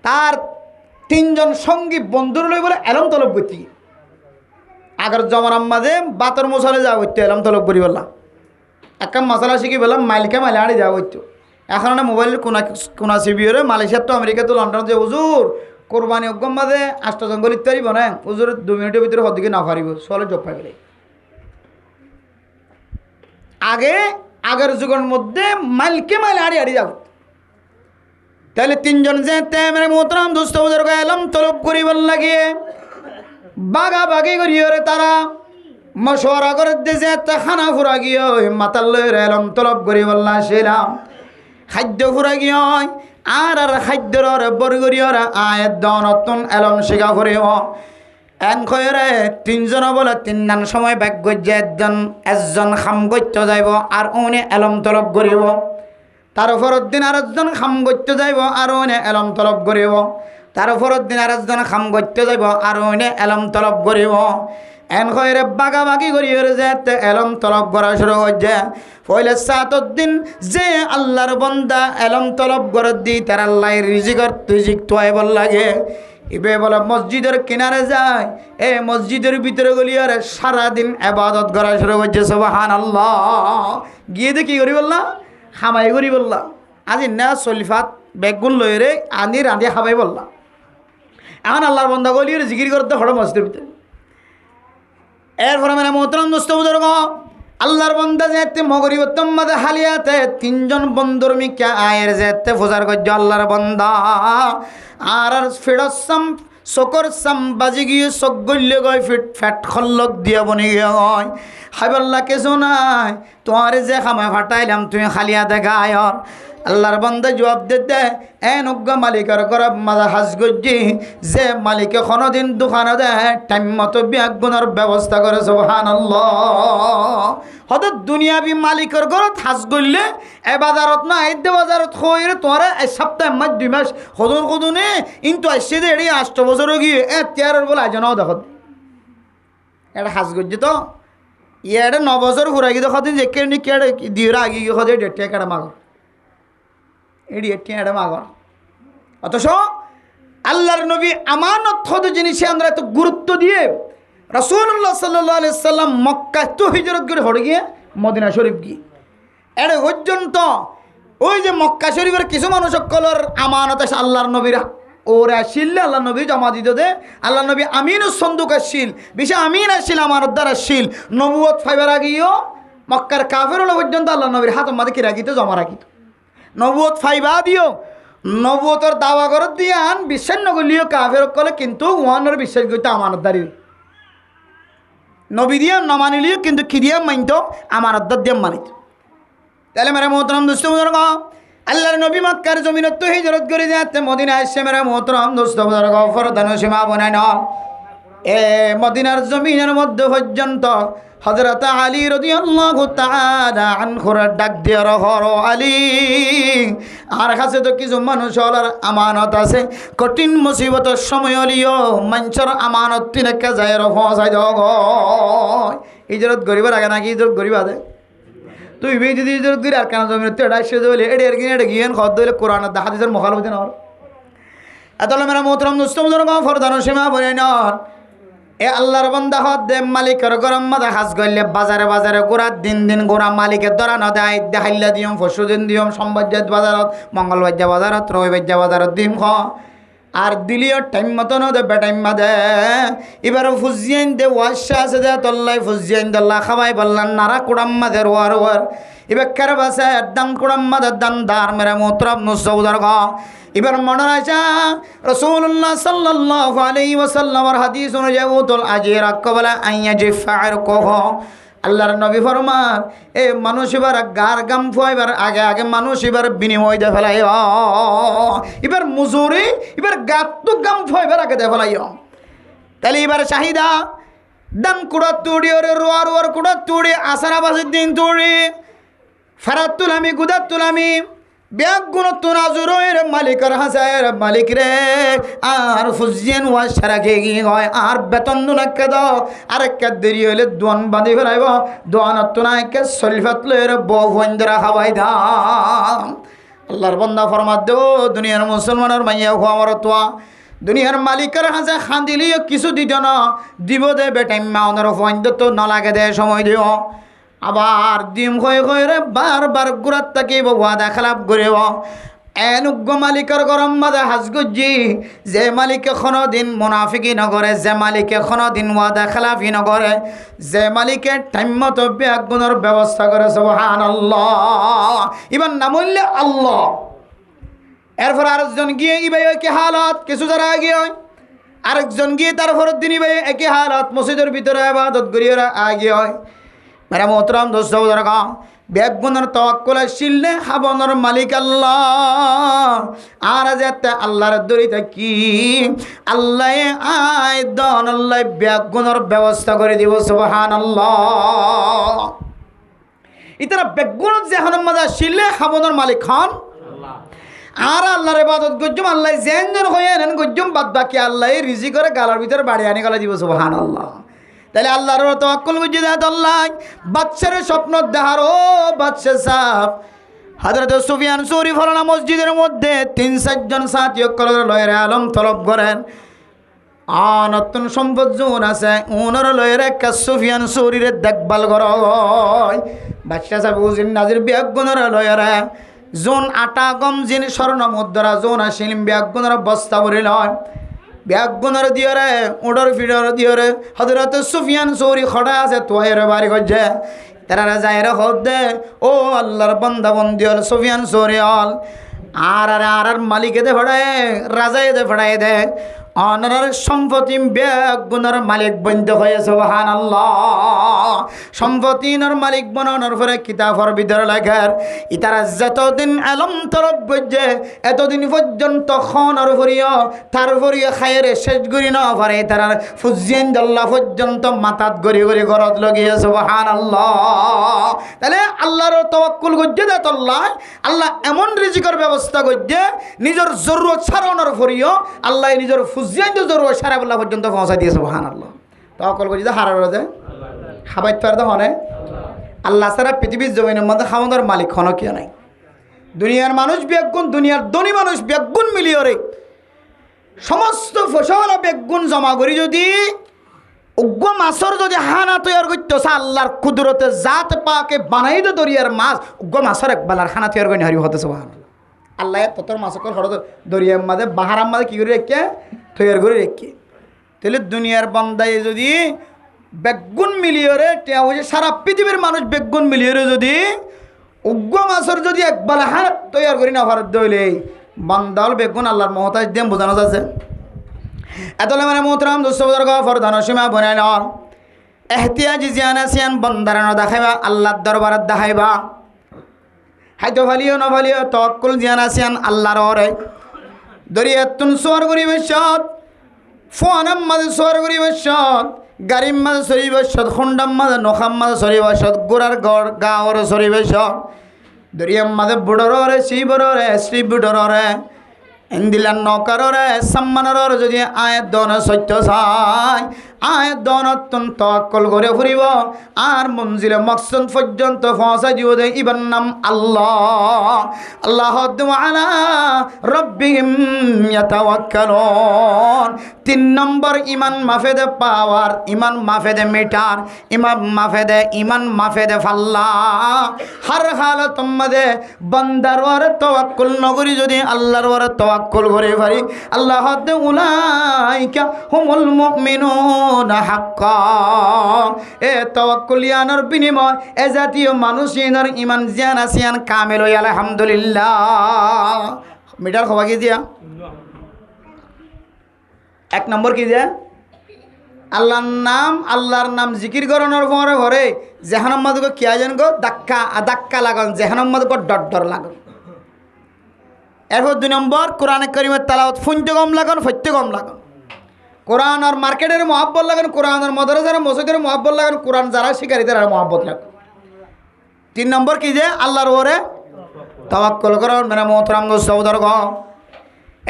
তার তিনজন সঙ্গী বন্ধুর লই বলে এলম তলব করতে আগের জমানার মাঝে বাতর মশালে যাওয়া হইতো এলম তলব করি বললাম একটা মশলা শিখি বললাম মাইলকে মাইলে আড়ে যাওয়া হইতো। এখন না মোবাইলের কোনা সিবিওরে মালয়েশিয়া তো আমেরিকা তো লন্ডন যে হুজুর কোরবানি অজ্ঞম মাঝে 8টা জঙ্গল ইত্যাদি বনে হুজুর 2 মিনিটের ভিতরে হদিকে না পারিব চলে জব পাই গেলে। আগের যুগের মধ্যে মাইলকে মাইলে আড়ি আড়ি যাব। তাহলে তিনজন যে তেমরে মোহতরম দোস্ত বুজুর্গ এলম তলব করিবার লাগিয়ে বাগাবাগি করিও রে তারা মশওয়ারা করে যে খানা ফুরা গিয়ে মাতাল লইরে এলম তলব করিবার লাগাইলাম। খাদ্য ফুরা গিয়ে আর খাদ্যর বরগরিয়র আয়ের দনতুন এলম শিখা ফুরিব। এন খয়রে তিনজন বলে 3 নান সময় ব্যাগ গজ্জে একজন খাম করতে যাইব আর উনি এলম তলব করিব। তার উপরের দিন আরেকজন খাম করতে যাইব আর উনি এলম তলব করিব। তার উপরের দিন আরেকজন খাম করতে যাইব আর উনি এলম তলব করিব। এন খয়রে বাগাবাগি করিয়ে যে এলম তলব করা শুরু করছে। পয়লে 7 দিন যে আল্লাহর বন্দা এলম তলব করে দি তার আল্লাহ রিজিক তোয়াইব লাগে। ইবে বলে মসজিদের কিনারে যায় এ মসজিদের ভিতরে গলিয়ার সারাদিন ইবাদত করা শুরু করছে। সুবহানাল্লাহ। গিয়ে দেখি করি বললা খামাই করি বললা আজি না সলিফাত বেগুন লইরে আনি রাঁধি খাবাই বললা। এখন আল্লাহর বন্দা গলিয়ার জিকির করতে হড় মসজিদের ভিতরে। এরপরে মানে মোহতরম দোস্ত বুজুর্গ আল্লাহর বন্দা যেতে মগরিবতম মাদে হালিয়াতে 3 জন বন্ধুর মিকা আয়ের যেতে ফুজার করছে আল্লাহর বন্দা আর ফিডসাম চকর চাম বাজি গিয়ে চক গল্লে গয় ফেট খল্লক দিয়া বনি গিয়ে গয় হাইবাল্লা কিছু নাই তোমার যে খামে ফাটাইলাম তুমি খালিয়া দেখা আয়র আল্লাহর বান্দা জবাব দে নজ্ঞ মালিকের ঘরে মাঝে হাজ গজ্জি যে মালিকে কোনোদিন দোকানে দেয় টাইম মতো ব্যাগুনের ব্যবস্থা করে সুবহানাল্লাহ। হয়তো দুনিয়াবি মালিকের ঘরত হাজ করলে এ বাজারত না আইদে বাজারত হয়ে তোরা এক সপ্তাহ মাস 2 মাস সদনে কিন্তু আসছে যে এটি 8 বছর গিয়ে তেয়ারের বলে আজনাও দেখত এটা হাজ গজ্জি তো এটা 9 বছর ঘুরাই গিয়ে দেখতে যে কেড়ে কেড়ে দিয়ে আগে গিয়ে হতে 1.5 টাকা মাগর এটি 1 টাকা মাগর। অথচ আল্লাহর নবী আমানত হতে জিনিসে আমরা এত গুরুত্ব দিয়ে রাসূলুল্লাহ সাল্লাল্লাহু আলাইহি সাল্লাম মক্কা তো হিজরত করে হয়ে গিয়ে মদিনা শরীফ গিয়ে এটা পর্যন্ত ওই যে মক্কা শরীফের কিছু মানুষ সকলের আমানত আছে আল্লাহর নবীরা ওরা আসিল আল্লাহ নবী জমা দিত দে আল্লাহ নবী আমিনুস সন্দুক আসিল বেশি আমিন আসিল আমানত দ্বার আসিল নবুয়ত ফাইবার আগিয়েও মক্কার কাফের হলো পর্যন্ত আল্লাহ নবীর হাত মাঝে কি রাখিত জমা রাখিত নবুয়ত ফাইবা দিও নবুয়তর দাওয়া করত দিয়ে আন বিশ্বাস নগলিও কাফের কলে কিন্তু ওয়ানের বিশ্বাস করতে আমানতদারি নবী দিয়ে ন মানিলিও কিন্তু কি দিয়ে মানত আমানতদার দিয়ে মানিত। তাহলে মেরা মোহতরম দোস্ত বুজুর্গ আল্লাহর নবী মক্কার জমিনত তো হিজরত করে যাতে মদিনা আসছে মেরা মোহতরম দোস্ত বুজুর্গ ফরদান সীমা বনায় না এ মদিনার জমিনের মধ্যে পর্যন্ত হযরত আলী রাদিয়াল্লাহু তাআলা আনহুর ডাক দিয়ে রহর আলী আর কাছে তো কিছু মানুষের আমানত আছে কঠিন মুসিবতের সময় হলিও মানুষের আমানত তিনকে যায় পৌঁছাই দাও হিজরত গরিবার আগে নাকি হিজরত গরিব আদে তুই বে যদি হিজরত করি আর কেন জমিন তো এটা এসে দিলে এটা আর কিনে এটা গিয়ে খদ দিলে কোরআনের দেখা দিতেন মখালবতে না এতলে মেরা মোহতরম দোস্ত বুজুর্গ ফরদান সীমা বলে নর এ আল্লাহর বান্দা হদ দে মালিকের গরম মাদা হাজ গইলে বাজারে বাজারে গোড়া দিন গোড়া মালিকের দরা ন দেয় দেখাইলা দিয়ম পরশু দিন দিয়ম সোমবার বাজারত মঙ্গলবার বাজারত রবিবার বাজারত দিম খ আর দিলিও টাইম মতো ন দে বেটাইম মাদে এবার ফুজিয়াইন দে ওয়াশা আছে দে তল্লাই ফুজিয়াইন দল্লা খাবাই বললাম নারা কুড়াম মাদের ওয়ার এবার কের বাসে দান কুড়াম মাদের দান দার মেরা মোহতরম নুসউদার গ এবার মনে আছে রাসূলুল্লাহ সাল্লাল্লাহু আলাইহি ওয়াসাল্লামের হাদিস অনুযায়ী উতুল আজিরা কবলা আইয়াজিফার কহ আল্লাহর নবী ফরমান এ মানুষ এবার গার গাম ফুয়াইবার আগে আগে মানুষ এবার বিনিময় দে ফেলাই এবার মজুরি এবার গাত গাম ফুয়াইবার আগে দে ফেলাই তাহলে এবার চাহিদা দান কুড়া তুড়ি ওরে রোয়ার কুড়া তুড়ি আসারা বাসের দিন তুড়ি ফেরাত তুলামি গুদাত তুলামি ব্যাগ গুণ তোরাজুরের মালিকের হাসায়ের মালিক রে আর ফুজিয়েন ওয়া সারা খেয়ে হয় আর বেতন দুনাকে দাও আর একটা দেরি হইলে দোয়ান বাঁধি ফেলাইব দোয়ান তোনাকে শরীফাত লয়ের বন্ধরা খাওয়াই দাম আল্লাহর বন্দা ফরমাত দেও দুনিয়ার মুসলমানের মাইয়া হওয়ার তোয়া দুনিয়ার মালিকের হাসে খান্দিলিও কিছু দিত না দিব দে বেটাইম মাওনার ফন্দ তো না লাগে দে সময় দিও আবার ডিম হয়ে রে বারবার গুড়াত তাকে ওয়াদা খেলাপ করে এনুগ্য মালিকের গরম মাদা হাজগুজি যে মালিকে কোনো দিন মুনাফিকি নগরে যে মালিকে কোনো দিন ওয়াদা খেলাফি নগরে যে মালিকে টাইম মতো ব্যাগুনের ব্যবস্থা করে সুবহানাল্লাহ এবার নাম হইলে আল্লাহ এরপর আরেকজন গিয়ে ইবাই একই হালত কিছু যারা আগে হয় আরেকজন গিয়ে তারপর দিন ইবাই একই হালত মসজিদের ভিতরে ইবাদত করিয়ে আগে হয় মেরা মোহতরম দোস্ত বুজুর্গ ব্যাগুনের তাওয়াক্কুল শিললে হাবনের মালিক আল্লাহ আর যেতে আল্লাহর দরিতে কি আল্লাহ আয় দন আল্লাহ ব্যাগুনের ব্যবস্থা করে দিব সুবহানাল্লাহ ইতারা ব্যাগুনের যখন মাদা শিললে হাবনের মালিক খান আর আল্লাহর ইবাদত গজ্জম আল্লাহ জেনজন হয়ে নেন গজ্জম বাদ বাকি আল্লাহ রিজি করে গালার ভিতরে বাড়ি আনি গলা দিব সুবহানাল্লাহ তাহলে আল্লাহর তাওয়াক্কুল বুঝে দেয় আল্লাহ বাচ্চার স্বপ্ন দেখার ও বাচ্চা সাহেব হযরত সুফিয়ান সৌরি ফলানা মসজিদের মধ্যে 3-4 জন সাথী কলর লয়ের আলম তলব করেন নতুন সম্পদ জোন আছে ওনার লয়ের একটা সুফিয়ান সৌরির দেখভাল করা হয় বাচ্চা সাহেব উজিন নাজির বিয়াগুনের লয়ের জোন আটা গম জিন স্বর্ণ মুদ্রা জোন আসিল বিয়াগুনের বস্তা ভরে লয় ব্যাগুনের দিয়ে রে উডর ফিডর দিয়ে রে হযরত সুফিয়ান সৌরি খড়া আছে তোয়ের বাড়ি গজে তারা যায় রে হদে ও আল্লাহর বান্দা বন্দি হল সুফিয়ান সৌরি হল আর মালিকে দে ফড়ায় রাজায় দে ফড়ায় দে অনার সম্পত্তি ব্যাগুনের মালিক বন্ধ হয়ে সুবহানাল্লাহ সম্পত্তির মালিক বানানোর পরে কিতাবের ভিতরে লেখার ইতারা যতদিন আলম তরফ গজ্জে এতদিন পর্যন্ত খনর ভরিও তারপরে খায়ের শেষ করি না পারে তারা ফুজিয়েন আল্লাহ পর্যন্ত মাথাত গড়ি গড়ি ঘরত লগিয়ে সুবহানাল্লাহ। তাহলে আল্লাহর তাওয়াক্কুল গজ্জে দেত আল্লাহ এমন রিজিকের ব্যবস্থা গজ্জে নিজের জরুরত ছাড়ানোর ভরিও আল্লাহ নিজের ফুজিয়েন জরুরত সারা আল্লাহ পর্যন্ত পৌঁছা দিয়ে সুবহানাল্লাহ। তাওয়াক্কুল গজ্জে হারার যায় খাবাইতে পারতে হনে আল্লাহ ছাড়া পৃথিবীর জমিনের মধ্যে খাওয়ানোর মালিক হন কেউ নাই। দুনিয়ার মানুষ বেগুন দুনিয়ার ধনী মানুষ বেগুন মিলিয়রে সমস্ত ফসল বেগুন জমা করি যদি উগ্র মাছর যদি হানা তৈরি করতেছে আল্লাহর কুদরতে জাত পাকে বানাই দে দরিয়ার মাছ উগ্র মাছর একবেলার হানা তৈরি করে হারি হতে সুবহানাল্লাহ। আল্লাহ ততর মাছকর হঠাৎ দরিয়ার মাঝে বাহারার মাঝে কী করে রেখে তৈরি করে রেখে তাহলে দুনিয়ার বান্দায় যদি বেগুন মিলিয়রে সারা পৃথিবীর মানুষ বেগুন মিলিয়রে যদি উগ্র মাছের যদি একবেলা হানা তৈরি করি না ভারত দইলে বান্দাল বেগুন আল্লাহর মহতাজ দিয়ে বোঝানো যাচ্ছে। এতলে মানে মোহতরাম দুঃসবর্গ ফরদান সীমা বনাই নন এহতিয়াজি জিয়ান আসিয়ান বন্দারানো দেখাইবা আল্লাহর দরবারত দেখাইবা হাইতো ভালিও নভালিও তওয়াক্কুল জিয়ান আসিয়ান আল্লাহর ওরে দরিয়াতুন সোয়ার গরিবেশত ফোয়ানাম মাঝে সোয়ার গরিবেশত গাড়ির মাঝে সরিবেশত খুন্ডাম মাঝে নখাম মাঝে সরিবেশত গোড়ার গড় গাঁওর সরিবেশত দরিয়ার মাঝে বুড়রে শিবরে শ্রী বুড়রে ইন্দিলার নৌকারে সম্মানের যদি আয়ের দন সত্য চাই আয়ের দনতন তওয়াক্কুল করে ফুরিব আর মঞ্জিলে মকসদ পর্যন্ত পৌঁছাই দিব দে ইবার নাম আল্লাহ আল্লাহ আলা রব্বিহিম ইয়াতাওয়াক্কালুন। 3 নম্বর ইমান মাফেদে পাওয়ার ইমান মাফেদে মিটার ইমান মাফেদে ফাল্লা হর হালত মধ্যে বান্দার ওরে তওয়াক্কুল নগরি যদি আল্লাহর ওরে তওয়াক্কুল করে পারি আল্লাহ উলাইকা হুমুল মুমিনুনা হাক্কা। এ তাওয়াক্কুলিয়ানের বিনিময় এ জাতীয় মানুষের ইমান জিয়ান আসিয়ান কামেল হই আলহামদুলিল্লাহ। মিটার খবা কি দিয়া 1 নম্বর কি দিয়া আল্লাহর নাম জিকির করানোর পরে ঘরে জেহানম্মদ গো কিয়া জান গো ধাক্কা লাগান জেহানম্মদ গো ডর লাগান। এরপর 2 নম্বর কোরআনে কারিমের তেলাওয়াত ফুনতে কম লাগান ফইতে কম লাগান। কোরআন আর মার্কেটের মহব্বত লাগান কোরআন আর মাদ্রাসার মসজিদের মহব্বত লাগান কোরআন যারা শিকারীদের আর মহব্বত লাগান। 3 নম্বর কি যে আল্লাহর ওরে তাওয়াক্কুল করুন মেরে মোহতরম দোস্তবুদর্গ।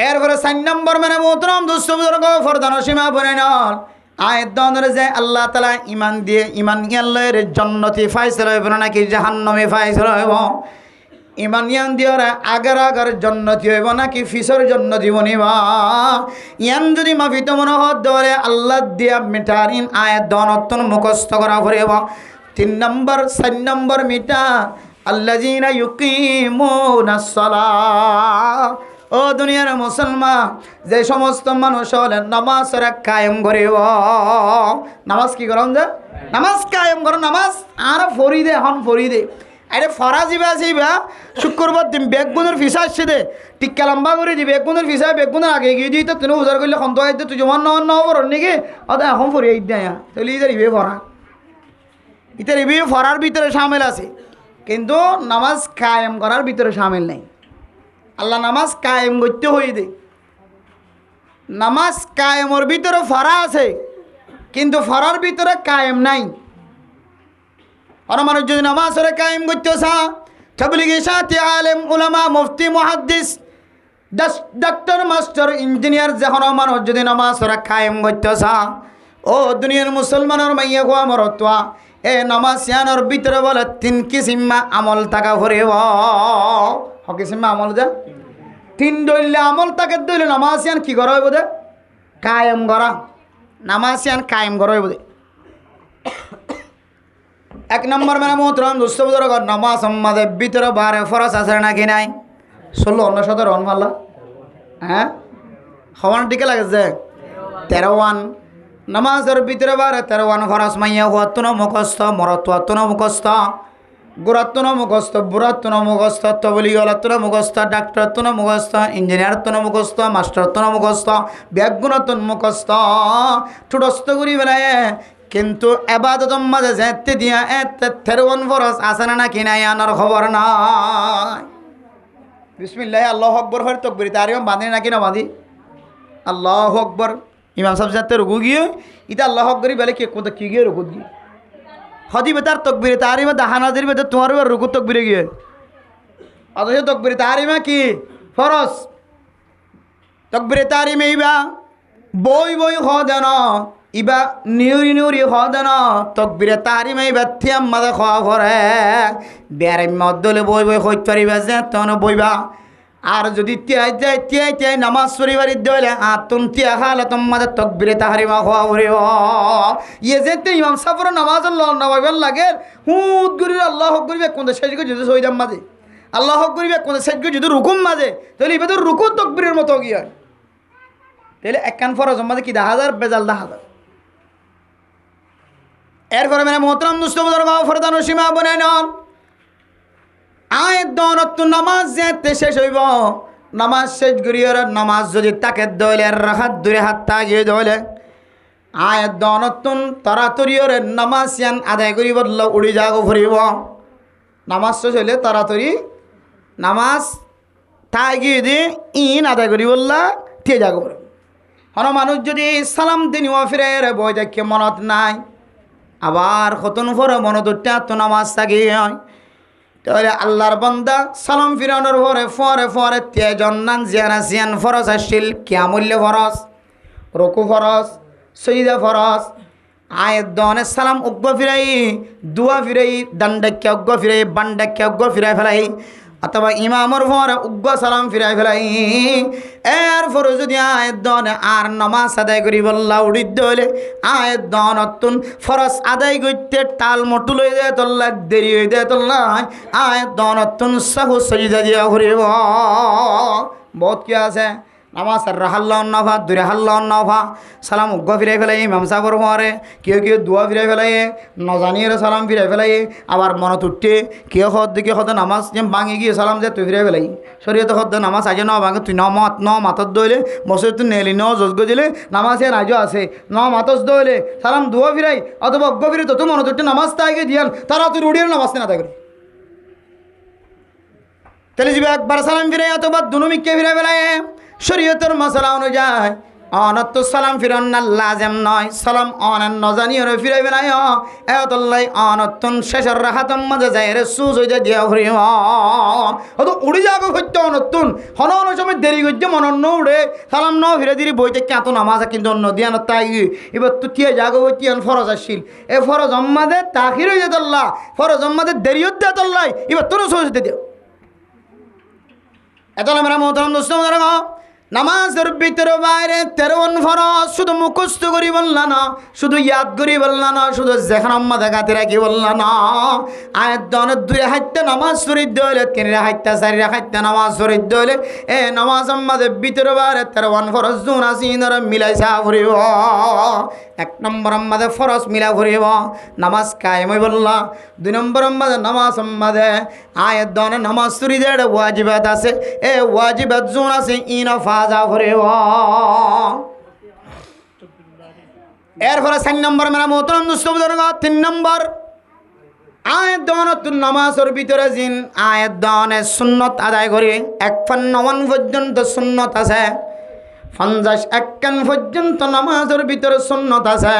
এরপরে 4 নম্বর মেরে মোহতরম দোস্তবুদর্গ ফরদান সীমা বনাই নন আয়াত দনরে যে আল্লাহ তাআলা ঈমান দিয়ে ঈমান আল্লাহর জান্নাতি ফায়সালা হইব নাকি জাহান্নামে ফায়সালা হইব। ইমান ইয়ান দিওরা আগার জন্নতি হইব নাকি ফিসর জন্নতি বনিবা ইয়ান যদি মাফিত মনে হত ধরে আল্লাহ দিয়া মিটারিন আয়াত দনতন মুখস্থ করা পড়িব। 3 নম্বর 4 নম্বর মিটা আল্লাযিনা ইউকিমুনাস সালাহ। ও দুনিয়ার মুসলমান যে সমস্ত মানুষ হলেন নামাজ কায়েম করিব নামাজ কি করন যে নামাজ কায়েম করো নামাজ আর ফরিদে হন ফরিদে আরে ফরা যাইবা শুক্রবার দিন বেগুনের ফিসা আসছে দে টিক্কা লম্বা করে দিবি বেগুনের ফিসা বেগুনের আগে গিয়ে দিই তো তুমি উজার করলে খন্ত আইতে তুই জমান নহবর নাকি এখন ফরি আই দেয় তাহলে ইতার ইবে ফরা ইতার ইবে ফরার ভিতরে সামিল আছে কিন্তু নামাজ কায়েম করার ভিতরে সামিল নেই। আল্লাহ নামাজ কায়েম করতে হই দে নামাজ কায়েমর ভিতরে ফরা আছে কিন্তু ফরার ভিতরে কায়েম নাই। আর মানুষ যদি নামাজ কায়েম করতে চা তাবলীগের সাথে আলেম উলামা মুফতি মুহাদ্দিস ডাক্তার মাস্টার ইঞ্জিনিয়ার যখন মানুষ যদি নামাজ কায়েম করতে চা ও দুনিয়ার মুসলমানের মাইয়া গোয়া মরতোয়া এ নামাজ ইয়ানোর ভিতরে বলে 3 কিসিমা আমল থাকা ভরিব। কিসিমা আমল যে 3 দইলে আমল তাকে দইলে নামাজ ইয়ান কি করা হইব দে কায়েম করা নামাজ ইয়ান কায়েম করা হইব দে। 1 নম্বর মানে মোহতরম দুস্তবুদর্গ নামাজ আমাদের ভিতরে বারে ফরজ আছে নাকি নাই 16 অন্য 17 রন মারলা হ্যাঁ হওয়ান টিকে লাগে যে 13 নামাজের ভিতরে বারে 13 ফরজ মাইয়া হওয়াতুন মুখস্থ মরতুয়াতুন মুখস্থ গুরাতুন মুখস্থ বুরাতুন মুখস্থ তবলিগলাতুন মুখস্থ ডাক্তারতুন মুখস্থ ইঞ্জিনিয়ারতুন মুখস্থ মাস্টারতুন মুখস্থ ব্যাগুণতুন মুখস্থ ঠুটস্থ করি বেলায় কিন্তু এবাদতর মাঝে যেতে দিয়া এতে থেরওয়ান ফরজ আছে না নাকি নাই আনার খবর নাই। বিসমিল্লাহ আল্লাহু আকবার হর তকবীর তারিম বাঁধি নাকি না বাঁধি? আল্লাহু আকবার ইমাম সাহেব যাতে রুকু গিয়ে ইতা আল্লাহু আকবরই বেলে কে কোথা কি গিয়ে রুকু গিয়ে হদি বেতার তকবীর তারিমে দাহানাদের বেতার তোমার রুকু তকবীরে গিয়ে অথচ তকবীর তারিমে কি ফরজ। তকবীর তারিমে ইবা বই বই হদেন ইবা নিউরি নিউরি হদেন তকবীর তারিমে ইবা থিয়াম মাদে খাওয়া করে বেড়ে মদ্দলে বই বই হইতে পারিবা যে তখন বইবা। আর যদি তিয়াই যায় তিয়াই তিয়াই নামাজ পড়িবার দিলে আতুন তিয়া খালে তোমাদের তকবীরে তাহারিমা খাওয়া পড়িব। ইয়ে যেতে ইমাম সাফর নামাজ নবাইবার লাগে হুদ গুরির আল্লাহ করিবে কোন শেষ করে যদি সইদাম মাঝে আল্লাহ করিবে কোন শেষ করে যদি রুকুম মাঝে তাহলে এবার তো রুকু তকবীরের মতো গিয়ে তাহলে একখান ফরজ মাঝে কি 10,000 বেজাল 10,000। এরপরে মানে মোহতরম দুস্তবদর গাঁও ফরদান সীমা বনাই নন আয়ের দনত্ব নামাজ যেতে শেষ হইব নামাজ শেষ করিয়ার নামাজ যদি তাকে দইলে রাখাত দূরে হাত তাগিয়ে দইলে আয়ের দনত্তুন তাড়াতাড়িওরে নামাজ ইয়ান আদায় করি বলল উড়ি যাগো ফুরিব। নামাজ শেষ হইলে তাড়াতাড়ি নামাজ তাগিয়ে দিয়ে ইন আদায় করি বললা ঠিক যাগো ফুরিব। হন মানুষ যদি সালাম দিন ফিরে বই দেখে মনত নাই আবার কতন পরে মনত তো নামাজ তাগিয়ে হয় তাহলে আল্লাহর বান্দা সালাম ফিরানোর পরে ফরে ফরে তেজন্নান জিয়ানা জিয়ান ফরজ আসছিল কিয়ামুল্য ফরজ রুকু ফরজ সজদা ফরজ আয়ের দনে সালাম উগ্গ ফিরাই দুয়া ফিরাই দান্ডাক্যা উগ্গ ফিরাই বান্ডাক্যা উগ্গ ফিরাই ফেলাই অথবা ইমামর পরে উগ্গ সালাম ফিরাই ফেলাই এরপরে যদি আয়ের দনে আর নামাজ আদায় করি বললা উড়িত হইলে আয়ের দন অতুন ফরজ আদায় করতে টাল মটুল হয়ে যায় তোল্লা দেরি হয়ে যায় তোল্লা আয়ের দন অতুন সাহু সজিদা দিয়া ঘুরিব। বহুত কি আছে নামাজ রাহাল্লাহ নফা দূরে হাল্লাহ নফা সালাম উগ্গ ফিরাই ফেলাই ইমাম সাহর পরে কেউ কেউ দুয়া ফিরাই ফেলাই নজানিয়ে সালাম ফিরাই ফেলাই আবার মনত উঠতে কেউ হদ দিকে হদ নামাজ ভাঙি গিয়ে সালাম যে তুই ফিরাই ফেলাই শরীয়তে হদ নামাজ আগে ন ভাঙে তুই ন মাতত দইলে বসে তুই নেলি ন যজ্ঞ দিলে নামাজ এর আজও আছে ন মাতস দইলে সালাম দুয়া ফিরাই অথবা উগ্গ ফিরে তো মনত উঠতে নামাজ তাইকে দিয়ান তারা তুই রুড়িয়ে নামাজ না তাই করে তাহলে যাবে একবার সালাম ফিরাই অথবা দুনুমিককে ফিরাই ফেলাই শরীয়তের মশলা অনুযায়ী অনত সালাম ফিরন না লাজেম নয় সালাম অনেন নজানি ওরে ফিরাই বেলাই এতল্লাই অনতুন শেষের রাহাতম মাঝে যায় রে সুজ হইতে দিয়া ফুরি হতো উড়ি যাবো হইতে অনতুন হন অন্য সময় দেরি করছে মনন্ন উড়ে সালাম ন ফিরে দিরি বইতে কেত নামাজ কিন্তু অন্য দিয়ান তাই এবার তু টিয়ে যাগো হইতে ফরজ আসছিল এ ফরজ অম্মাদে তাখির হয়ে যেতল্লা ফরজ অম্মাদে দেরি হতে তল্লাই এবার তোর সহজ হতে দিও এত আমরা মোহতরম দোস্ত নামাজের ভিতরে বাইরে 53 ফরজ শুধু মুখস্থ করি বললা না শুধু ইয়াদ করি বললা না শুধু যেখানে আম্মা দেখাতে রাখি বললা না আয়ের দনের 2 হাইতে নামাজ শরীর দইলে 3 হাইতে 4 হাইতে নামাজ শরীর দইলে এ নামাজ আম্মাদের ভিতরে বাইরে 53 ফরজ জুন আসি ধরে মিলাইছা ফুরিব। 1 নম্বর আম্মাদের ফরজ মিলা ফুরিব নামাজ কায়েম হই বললা 2 নম্বর আম্মাদের নামাজ আম্মাদে আয়ের দনের নামাজ শরীরের ওয়াজিবাত আছে এ ওয়াজিবাত জুন আসি ইনা ফাজা ফুরিব। এরপরে 4 নম্বর মেরা মোহতরম দুস্তবুদর 3 নম্বর আয়ের দনতুন নামাজের ভিতরে জিন আয়ের দনে সুন্নত আদায় করে 51 পর্যন্ত সুন্নত আছে 51 পর্যন্ত নামাজের ভিতরে সুন্নত আছে।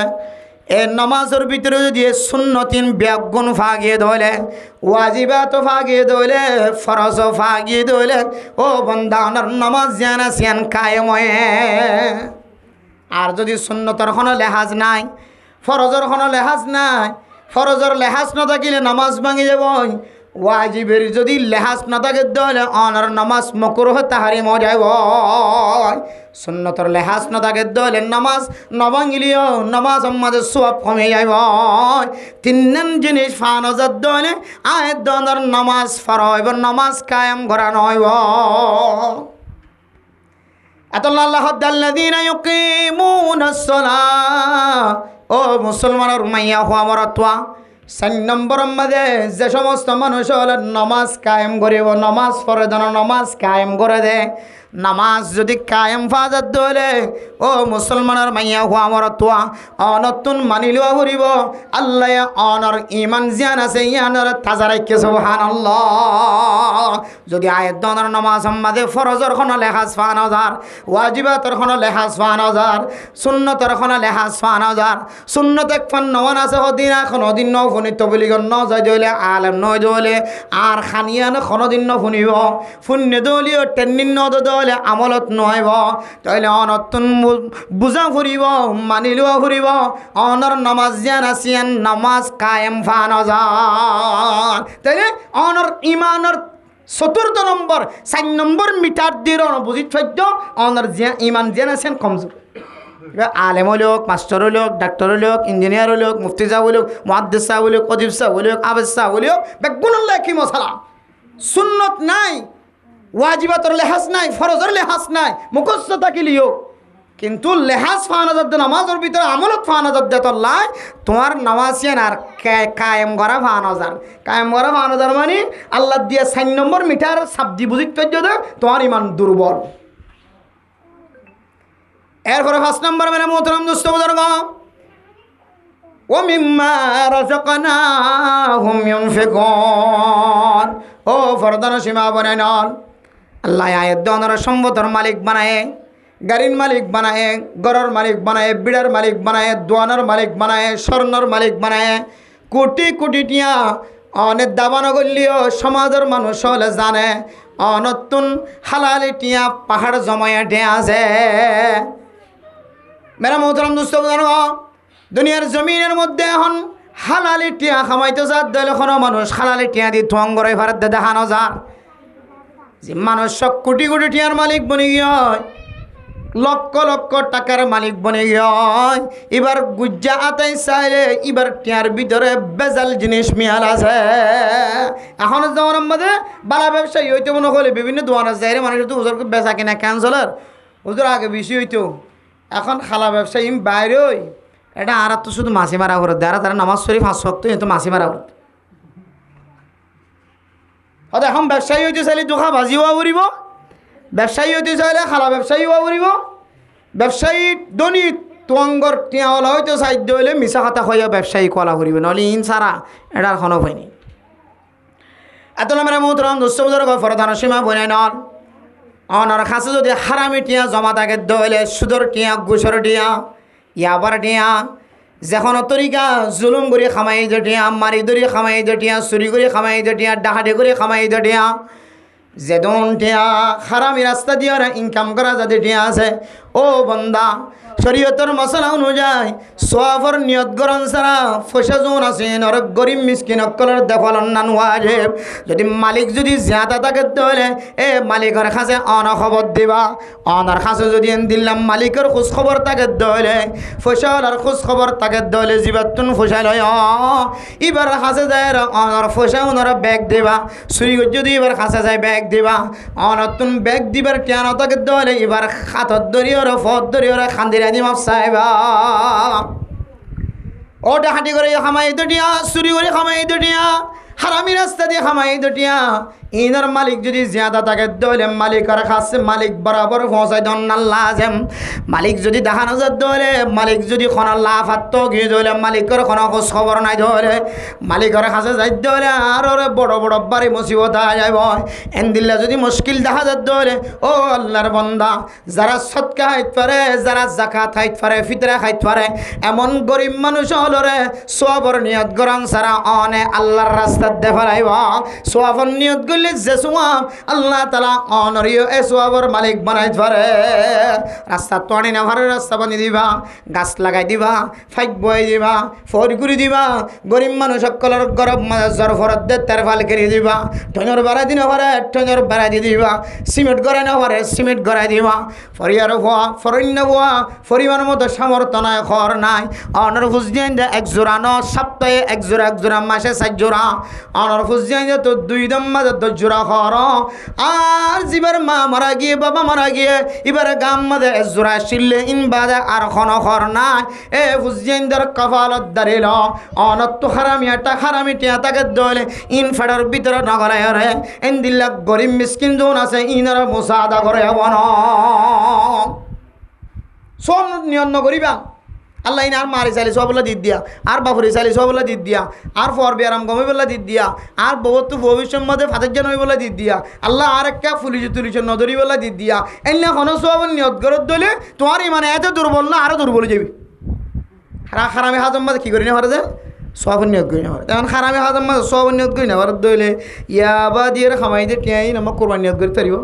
এ নামাজের ভিতরে যদি সুন্নতিন ব্যাগুণ ফাগিয়ে ধইলে ওয়াজিবাত ফাগিয়ে ধইলে ফরজ ফাগিয়ে ধইলে ও বন্দানার নামাজ জানা সিয়ান কায়েম হয়। আর যদি সুন্নতর কোনো লেহাজ নাই ফরজর কোনো লেহাজ নাই ফরজর লেহাজ না থাকিলে নামাজ ভাঙি যাব ওয়াজিবের যদি লেহাজ না থাকে তাহলে অনার নামাজ মকরুহ তাহারিম হয়ে যাব সুন্নতর লেহাজ না থাকে তাহলে নামাজ না ভাঙিলেও নামাজ আমাদের সওয়াব কমে যাব। 3 জিনিস ফানজাত দলে আয়ের দনের নামাজ ফরজ নামাজ কায়েম করা নয়। আল্লাহুল্লাযীনা ইউকিমুনাস সালাহ ও মুসলমানের মাইয়া হওয়া মরতওয়া 4 নম্বর মধ্যে যে সমস্ত মানুষ নামাজ কায়েম করিব নামাজ ফরজ নামাজ কায়েম করে দে নামাজ যদি কায়েম ফাজাত দলে ও মুসলমানের মাইয়া হুয়া আমার তোয়া অনতুন মানি লওয়া ফুরিব আল্লাহ অনর ইমান জিয়ান আছে ইয়ানর তাজা রাখে সুবহানাল্লাহ। যদি আয়াত দনের নামাজ সম্মাদে ফরজর খন লেখাস 5000 ওয়াজিবাতর খন লেখাস 5000 সুন্নতর খন লেখাস 5000 সুন্নত এক ফান নওয়ান আছে হদিন এখন হদিন ন ফোনিত বলি ন যায় দলে আলেম নয় দলে আর খানিয়ান খন দিন ন ফুনিব ফুন্নে দলিও টেন্নিন ন দলে আমলত নহব তাইলে অনতুন বুঝা ফুরিব মানি লওয়া ফুরিব অনর নামাজ জিয়ান আসিয়ান নামাজ কায়েম 5000 তাইলে অনর ইমানর 4 নম্বর 4 নম্বর মিটার দিয়ে বুঝিত ফাদ্য অনর জিয়া ইমান জিয়ান আছেন কমজোর। আলেম হলোক মাস্টার হলোক ডাক্তার হলোক ইঞ্জিনিয়ার হলোক মুফতি সাহেব হলোক মুহাদ্দিস সাহেব হলোক অজিব সাহেব হলোক আবেদ সাহেব হলোক বেগুনুল্লাহ কি মশালা সুন্নত নাই ওয়াজিবাতর লেহাজ নাই ফরজর লেহাজ নাই মুখস্থ থাকিলিও কিন্তু লেহাজ 5000 নামাজের ভিতরে আমলত 5000 দেতল্লাই তোমার নামাজিয়ান আর কায়েম করা 5000 কায়েম করা 5000 মানে আল্লাহ দিয়া 4 নম্বর মিটার শাব্দি বুঝিত পর্যন্ত তোমার ইমান দুর্বল। এরপরে 5 নম্বর মানে মোহতারাম দোস্ত বুজুর্গ ও মিম্মা রাযাকনাহুম ইউনফিকুন ও ফরদান সীমা বানায় নন আল্লাহ আয়াত দনের সম্পদের মালিক বানায় গাড়ির মালিক বানায় গড়ের মালিক বানায় বিড়ার মালিক বানায় দোয়ানোর মালিক বানায় স্বর্ণর মালিক বানায় কোটি কোটি টিয়া অনেক দাবানো করলেও সমাজের মানুষ হলে জানে অনতুন হালালি টিয়া পাহাড় জমায়া টিয়া আছে। মেরা মোহতারাম দোস্ত দুনিয়ার জমিনের মধ্যে এখন হালালি টিয়া খামাইতে যার দল কোনো মানুষ হালালি টিয়া দিয়ে থং করে ভারত দেখানো যার যে মানুষ সব কোটি কোটি টিয়ার মালিক বনে গিয়ে লক্ষ লক্ষ টাকার মালিক বনে গিয়ে এবার গুজ্জা আতাই চাইলে এবার টিয়ার ভিতরে বেজাল জিনিস মিয়াল আছে। এখন যেমন আমাদের বালা ব্যবসায়ী হইতে মনে হলে বিভিন্ন দোকান আছে মানুষ তো ওজোর বেচা কিনা ক্যান্সেলার ওজোর আগে বেশি হইতো এখন খালা ব্যবসায়ী বাইরে ওই এটা আর তো শুধু মাছি মারা করতে আর তারা নামাজ শরীফ 5 ওয়াক্ত তো মাছি মারা করতে হয়তো এখন ব্যবসায়ী হইতে চাইলে দুখা ভাজি হওয়া ফুরিব ব্যবসায়ী হইতে চাইলে খালা ব্যবসায়ী হওয়া ফুরিব ব্যবসায়ী দনি তোয়াঙ্গর টিয়াওয়ালা হইতে সাহায্য হইলে মিশা খাতা হইয়া ব্যবসায়ী কলা ফুরিবে নহলে ইন সারা এটার কোনো হয়নি। এত নামের মোহতারাম দোস্ত বুজুর্গ ফরদান সীমা বনাই নন অনার কাছে যদি হারামি টিয়া জমা থাকে দলে সুদর টিয়া ঘুষর টিয়া ইয়াবার টিয়া যেখন তরিকা জুলুম করে খামাই জটিয়া মারি ধরে খামাই জটিয়া চুরি করে খামাই জটিয়া ডাহাডি করে খামাই জটিয়া যেদন টিয়া হারামি রাস্তা দিয়ে ইনকাম করা যাতে টিয়া আছে ও বন্দা শরীয়তের মশলা অনুযায়ী সোয়াফর নিয়ত গরম ছাড়া ফসা জোন আছে নর গরিব মিসকিন অকলের দেখল নান ওয়াজিব যদি মালিক যদি জিয়াদা থাকে তাহলে এ মালিকের কাছে অন খবর দিবা অনার কাছে যদি দিলাম মালিকের খোঁজ খবর থাকে দলে ফসলার খোঁজ খবর থাকে দলে জীবাতুন ফসল হয় এবার কাছে যায় অনার ফসা ওনারা ব্যাগ দিবা চুরি যদি এবার কাছে যায় ব্যাগ দিবা অনতুন ব্যাগ দিবার কেন থাকে দলে এবার হাতত দরিয়র ফত দরিয়র খান্দিরা দিমাপ সাহেবা ও ডাহাটি করে খামাই দুটিয়া চুরি করে খামাই দুটিয়া হারামি রাস্তা দিয়ে খামাই দুটিয়া ইনার মালিক যদি জিয়াদা থাকে দলে মালিকের কাছে মালিক বরাবর পৌঁছাই দন লাজেম মালিক যদি দেখানো যায় দলে মালিক যদি কোনো লাফাত্ত গিয়ে দলে মালিকের কোনো খোঁজ খবর নাই ধরে মালিকের কাছে যাই দলে আরো বড় বড় বাড়ি মুসিবত যাব এন দিল্লা যদি মুশকিল দেখা যায় দলে ও আল্লাহর বন্দা যারা সৎকা খাইতে পারে যারা জাকাত খাইতে পারে ফিতরা খাইতে পারে এমন গরিব মানুষ হলরে সোয়াবর নিয়ত গরম সারা অনে আল্লাহর রাস্তা দেখাইব সোয়াবর নিয়ত করলে যে সোয়াব আল্লাহ তাআলা অনরিয় এ সোয়াবর মালিক বানাইতে পারে। রাস্তা তোয়ানি না ভারে রাস্তা বানিয়ে দিবা গাছ লাগাই দিবা ফাইক বই দিবা ফর করে দিবা গরিব মানুষ সকলের গরব জ্বর ফরত দে তার ফাল করে দিবা টনের বাড়াই দিন পারে টনের বাড়াই দিয়ে দিবা সিমেন্ট গড়াই না পারে সিমেন্ট গড়াই দিবা ফরিয়ার ভুয়া ফরন্য ভুয়া পরিমাণ মতো সামর্থ্য নাই খর নাই অনর বুঝ দিয়ে এক জোড়া ন সপ্তাহে এক জোড়া মাসে 4 জোড়া অনর ফুজিয়াই তো দুই দম মাঝে দজুরা খর আর জিবার মা মারা গিয়ে বাবা মারা গিয়ে এবারে গাম মাঝে জোড়া শিললে ইন বাদে আর খন খর নাই এ ফুজিয়াইন্দার কপালত দাঁড়িল অনত হারামিয়াটা হারামিটিয়া তাকে দলে ইন ফেডার ভিতরে নগরে রে এন দিল্লা গরিব মিসকিন যোন আছে ইনার মুসাদা করে বন সব নিয়ন করিবা আল্লাহ ইন আর মারি চালি সবলা দি দিয়া আর বাপুরি চালি সবলা দি দিয়া আর ফর বিয়ারাম গমি বলা দি দিয়া আর বহুত ভবিষ্যৎ মধ্যে ফাতের জন হই বলা দি দিয়া আল্লাহ আর একটা ফুলিজ তুলিছ নদরি বলা দি দিয়া এনে হন সব নিয়ত গরত দলে তোমার ইমানে এত দুর্বল না আরো দুর্বল যাবি খারামি হাজম মাঝে কি করি না হরে যে সব নিয়ত করি না হরে তেমন খারামি হাজম মাঝে সব নিয়ত করি না হরে দইলে ইয়াবা দিয়ে খামাই দিয়ে টিয়াই আমার কোরবান নিয়ত করতে পারিব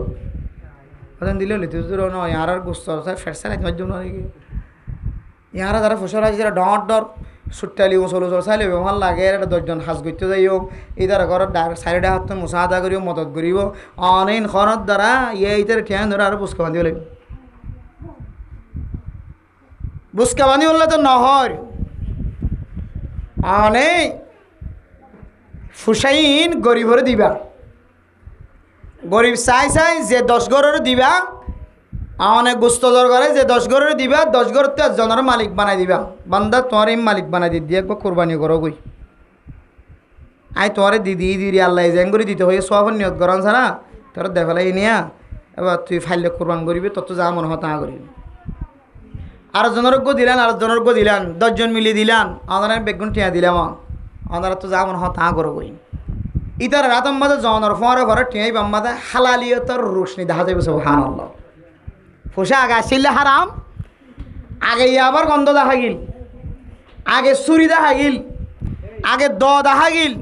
দিলে হলে তুই নয় আর গোস্ত ফেরসা রাখতে পারছো না ইয়ারা যারা ফসল আছে যারা ডর ডর সুট্টালি ওসল ওসল চাইলে ভাল লাগে এটা 10জন সাজ করতে যাইও এই দ্বারা ঘৰত চাৰিটা হাত মোচা আদা করিব মদত করিব অনেক খনত দ্বারা ইটার ঠেন ধরে আর বুসকা বাঁধিব লাগিব বুসকা বাঁধি বললে তো নহয় অনেক ফুসাইন গরিবরে দিবা গরিব চাই চাই যে 10 ঘরের দিবা অনেক গুস্ত দরকারে যে 10 ঘরের দিবা 10 ঘর তে জনের মালিক বানাই দিবা বান্দা তোমার মালিক বানাই দিয়ে একবার কোরবানি করো গই আই তোমারে দিদি দিদি আল্লাহ জেন করে দিতে হয়ে সব নিয়ত গরম ছাড়া তোর দেখালাই নিয়া এবার তুই ফাইলে কোরবান করিবি তত যা মনে হয় তা করিবি আর জনরজ্ঞ দিলান আর জনরজ্ঞ দিলান 10 জন মিলিয়ে দিলান আমাদের বেগুন টিয়া দিলাম আমাদের তো যা মনে হয় তা করো গই ইতার রাতম বাদে জনের ফরে ঘরে টিয়াই বাম্মাদে হালালিয়তর রোশনি দেখা যাবে সুবহানাল্লাহ ফুসা আগে আসলে হারাম আগে আবার গন্ধ দেখা গিল আগে চুরি দেখা গিল আগে দেখা গিল